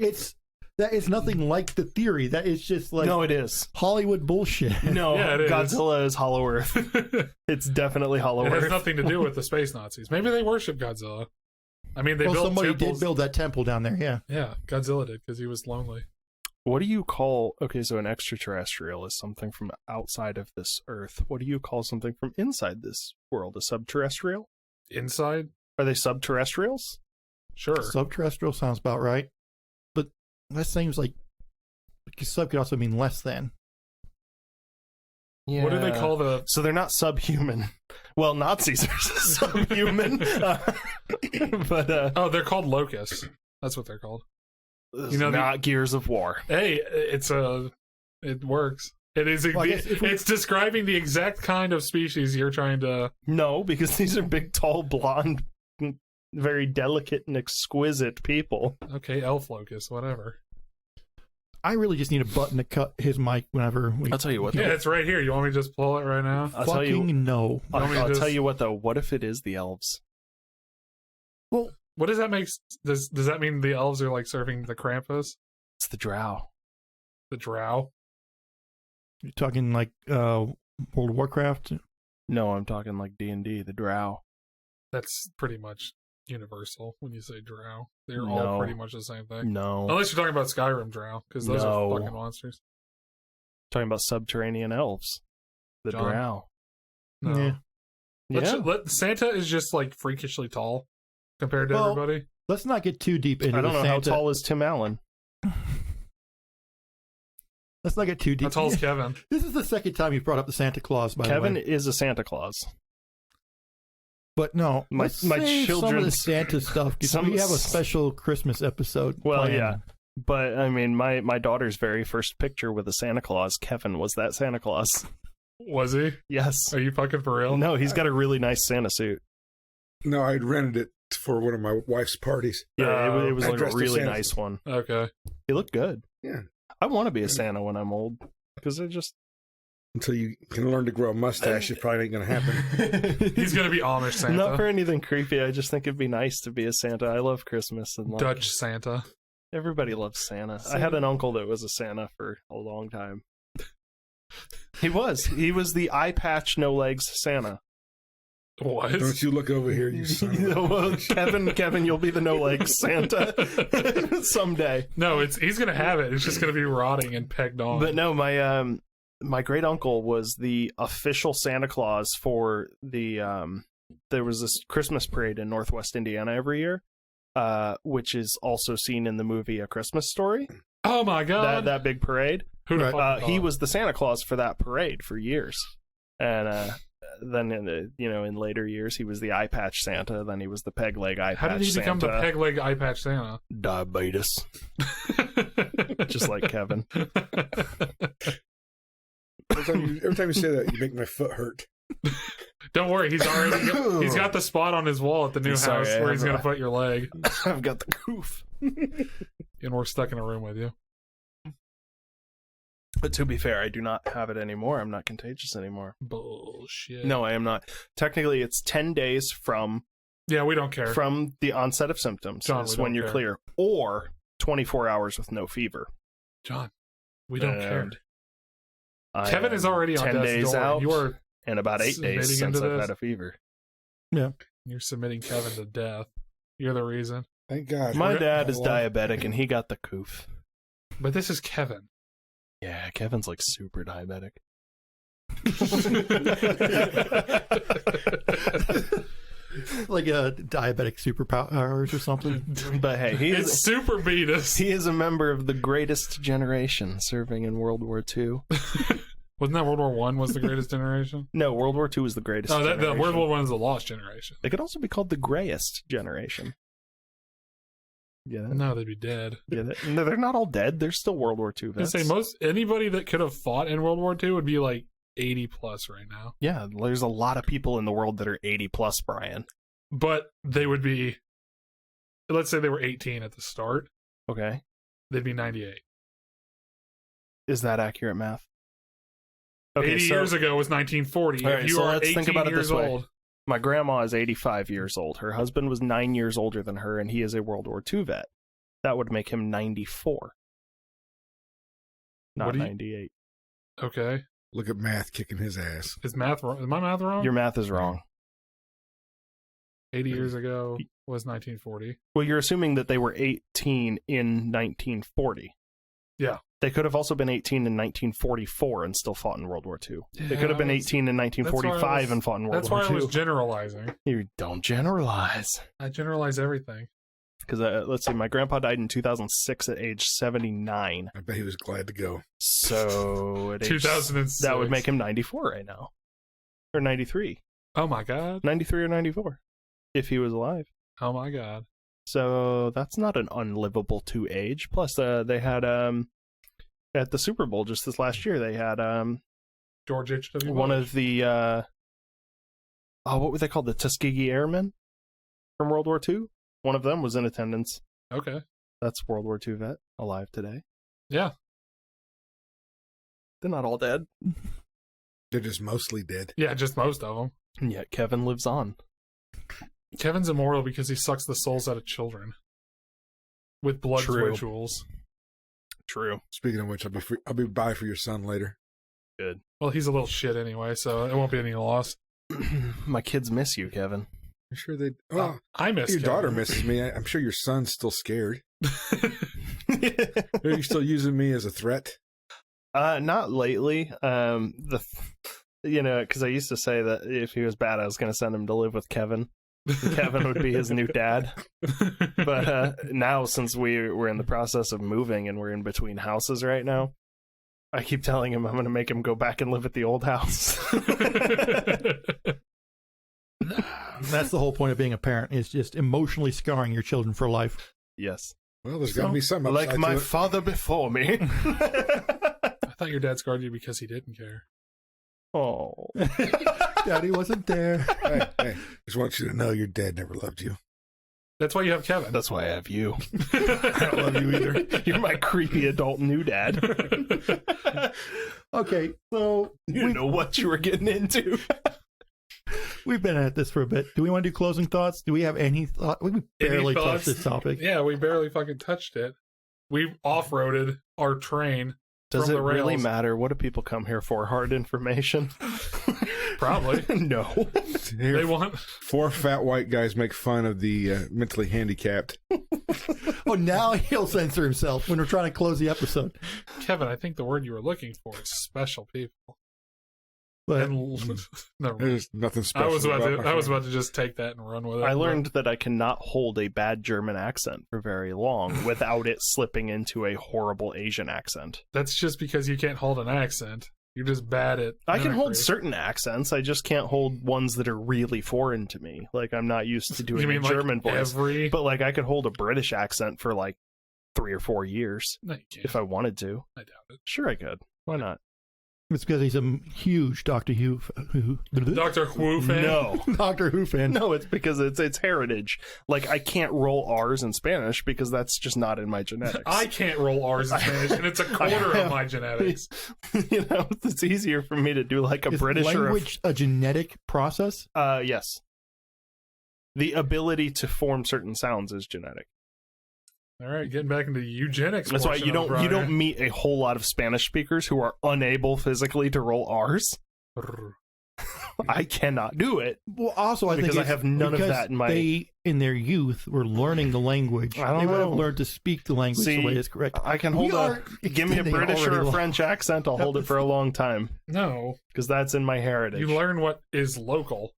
that is nothing like the theory. That is just like No, it is. Hollywood bullshit. No, Yeah, it is. Godzilla is Hollow Earth. It's definitely Hollow It Earth. has nothing to do with the space Nazis. Maybe they worship Godzilla. I mean, they Well, built somebody temples. did build that temple down there. Yeah. Yeah, Godzilla did because he was lonely. What do you call... Okay, so an extraterrestrial is something from outside of this Earth. What do you call something from inside this world? A subterrestrial? Inside? Are they subterrestrials? Sure. Subterrestrial sounds about right, but that seems like sub could also mean less than. Yeah. What do they call the... So they're not subhuman. Well, Nazis are subhuman. But Oh, they're called locusts. That's what they're called. you know, not Gears of War. Hey, it works. It is. Well, I guess if we- It's describing the exact kind of species you're trying to... No, because these are big, tall, blonde, very delicate and exquisite people. Okay, elf locust, whatever. I really just need a button to cut his mic whenever we. I'll tell you what. Yeah, Though. it's right here. You want me to just pull it right now? I'll tell you. Fucking no. want me to I'll just- tell you what though. What if it is the elves? Well, What does that make? Does that mean the elves are like serving the Krampus, It's the Drow. the Drow? you're talking like World of Warcraft. No, I'm talking like D&D. The Drow. That's pretty much universal when you say Drow. They're No. all pretty much the same thing. No, Unless you're talking about Skyrim Drow, because those No. are fucking monsters. talking about subterranean elves. The John. Drow. No. Yeah. Yeah. Santa is just like freakishly tall compared to Well, everybody. Let's not get too deep into I don't the know how Santa. tall is Tim Allen. Let's not get too deep. How tall is Kevin? This is the second time you've brought up the Santa Claus, by Kevin the way. is a Santa Claus. But no, My- let's my save some of the children's- Santa stuff because some- we have a special Christmas episode. Well, planned. yeah. But I mean, my daughter's very first picture with a Santa Claus, Kevin, was that Santa Claus. Was he? Yes. Are you fucking for real? No, he's got a really nice Santa suit. No, I'd rented it for one of my wife's parties. Yeah, it was I like a dressed as really Santa. nice one. Okay. He looked good. Yeah. I want to be a Santa when I'm old because it just. Until you can learn to grow a mustache, it probably ain't going to happen. He's gonna be Amish Santa. Not for anything creepy. I just think it'd be nice to be a Santa. I love Christmas and like, Dutch Santa. everybody loves Santa. I had an uncle that was a Santa for a long time. He was the eye patch, no legs Santa. What? Don't you look over here, you son of a... Well, Kevin, you'll be the no legs Santa someday. No, he's gonna have it. It's just gonna be rotting and pegged on. But no, my great uncle was the official Santa Claus for the there was this Christmas parade in Northwest Indiana every year, which is also seen in the movie A Christmas Story. Oh my god! That big parade. Who'd have Right. fucking He thought? was the Santa Claus for that parade for years, and then in later years he was the eye patch Santa. Then he was the peg leg eye patch How did he become the Santa. peg leg eye patch Santa? Diabetes, just like Kevin. Every time you say that, you make my foot hurt. Don't worry, he's got the spot on his wall at the new Sorry, house I where he's have gonna a- put your leg, I've got the goof. and we're stuck in a room with you. But to be fair, I do not have it anymore. I'm not contagious anymore. Bullshit. No, I am not. Technically, it's 10 days from Yeah, we don't care. from the onset of symptoms John, is we when don't you're care. clear, or 24 hours with no fever. John, we don't care. And I Kevin am is already on 10 death's days door. out You are and about 8 days submitting since into I've this? had a fever. you're submitting Kevin to death. You're the reason. Thank God. My We're- dad is I love- diabetic and he got the coof. But this is Kevin. Yeah, Kevin's like super diabetic. Like diabetic superpowers or something. But hey, It's Super Beatus. he is a member of the greatest generation serving in World War II. Wasn't that World War One was the greatest generation? No, World War II was the greatest No, the generation. World War One is the lost generation. They could also be called the grayest generation. Yeah, No, they'd be dead. No, they're not all dead. They're still World War II I vets. say anybody that could have fought in World War II would be like 80 plus right now. Yeah, there's a lot of people in the world that are 80 plus, Brian. But they would be, let's say they were 18 at the start, Okay, they'd be 98. is that accurate math? 80 years ago was 1940. All right, if you so are let's 18 think about it years this way. old, My grandma is 85 years old. Her husband was 9 years older than her, and he is a World War II vet. That would make him 94. Not What do you- 98. okay. Look at math kicking his ass. Is my math wrong? Your math is wrong. 80 years ago was 1940. Well, you're assuming that they were 18 in 1940. Yeah. They could have also been 18 in 1944 and still fought in World War II. They could have been 18 in 1945 and fought in World That's War why I II. was generalizing. You don't generalize. I generalize everything. Because let's see, my grandpa died in 2006 at age 79. I bet he was glad to go. So at age, 2006. that would make him 94 right now. Or 93. Oh my god. 93 or 94. If he was alive. Oh my god. So that's not an unlivable to age. Plus, they had at the Super Bowl just this last year, they had George H.W. one Bush. of the what were they called? The Tuskegee Airmen from World War II. One of them was in attendance. Okay. That's World War II vet alive today. Yeah. They're not all dead, They're just mostly dead. Yeah, just most of them. and yet Kevin lives on. Kevin's immortal because he sucks the souls out of children with blood True. rituals. True. Speaking of which, I'll be by for your son later. Good. Well, he's a little shit anyway, so it won't be any loss. My kids miss you, Kevin. I'm sure they. Oh, I miss your Kevin. daughter misses me. I'm sure your son's still scared. Are you still using me as a threat? Not lately. Because I used to say that if he was bad, I was going to send him to live with Kevin. Kevin would be his new dad. But now, since we're in the process of moving and we're in between houses right now, I keep telling him I'm going to make him go back and live at the old house. That's the whole point of being a parent, is just emotionally scarring your children for life. Yes. Well, there's got to be some Like upside my to it. father before me. I thought your dad scarred you because he didn't care. Oh. Daddy wasn't there. Hey, just want you to know your dad never loved you. That's why you have Kevin. That's why I have you. I don't love you either. You're my creepy adult new dad. Okay, so You know what you were getting into. we've been at this for a bit. Do we want to do closing thoughts? Do we have any thought? We barely touched this topic. Yeah, we barely fucking touched it. We off-roaded our train. Does from it the really rails. matter? What do people come here for? Hard information? Probably. No. They want. 4 fat white guys make fun of the mentally handicapped. Oh, now he'll censor himself when we're trying to close the episode. Kevin, I think the word you were looking for is special people. But And never mind. There's nothing I special. was about about to. my I was friend. about to just take that and run with it. I learned that I cannot hold a bad German accent for very long without it slipping into a horrible Asian accent. That's just because you can't hold an accent. You're just bad at. I can hold mimicry. certain accents, I just can't hold ones that are really foreign to me. Like, I'm not used to doing You a mean like German voice. every? But, like, I could hold a British accent for, like, 3 or 4 years No, you can't. if I wanted to. I doubt it. Sure, I could. Why not? it's because he's a huge Doctor Who Doctor Who fan. No. Doctor Who fan. No, it's because it's heritage. Like, I can't roll R's in Spanish because that's just not in my genetics. I can't roll R's in Spanish, and it's a quarter of my genetics. You know, it's easier for me to do like a Is British language a genetic process? Yes. the ability to form certain sounds is genetic. All right, getting back into eugenics. That's why portion you of don't Brian. meet a whole lot of Spanish speakers who are unable physically to roll R's. I cannot do it. Well, also, I Because think I have none of because that in my- They, in their youth, were learning the language. I don't They would have know. learned to speak the language See, the way it's correct. I can We hold are give me a extending British or already a long. French accent, I'll hold it for a long time No, because that's in my heritage. you learn what is local.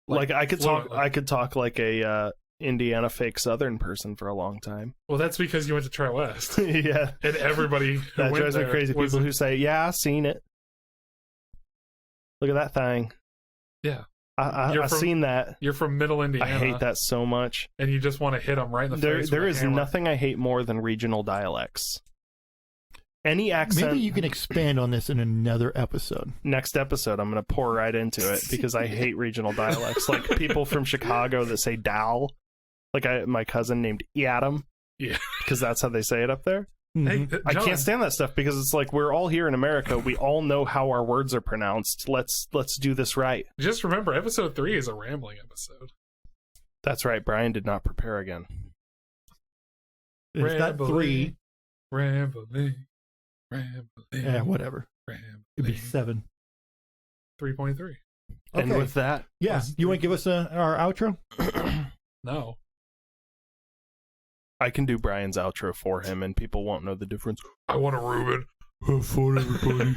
Like I could fluently. talk like a Indiana fake Southern person for a long time. Well, that's because you went to Tri-West, Yeah, and everybody who that went drives me there crazy. was- People who say, "Yeah, I seen it. Look at that thing." Yeah. I You're from- seen that. You're from Middle Indiana. I hate that so much. and you just want to hit them right in the face. There with a is hammer. nothing I hate more than regional dialects. Any accent. Maybe you can expand on this in another episode. Next episode, I'm going to pour right into it because I hate regional dialects. Like people from Chicago that say "dal," like my cousin named Adam. Yeah. because that's how they say it up there. Hey, Mhm. I John, can't stand that stuff because it's like we're all here in America. We all know how our words are pronounced. Let's do this right. Just remember, episode 3 is a rambling episode. That's right. Brian did not prepare again. It's not 3. Rambling. Yeah, whatever. Rambling. It'd be 7. 3.3. And Okay. with that, Yeah, you want to give us our outro? No. I can do Brian's outro for him, and people won't know the difference. I want a Reuben. Have fun, everybody.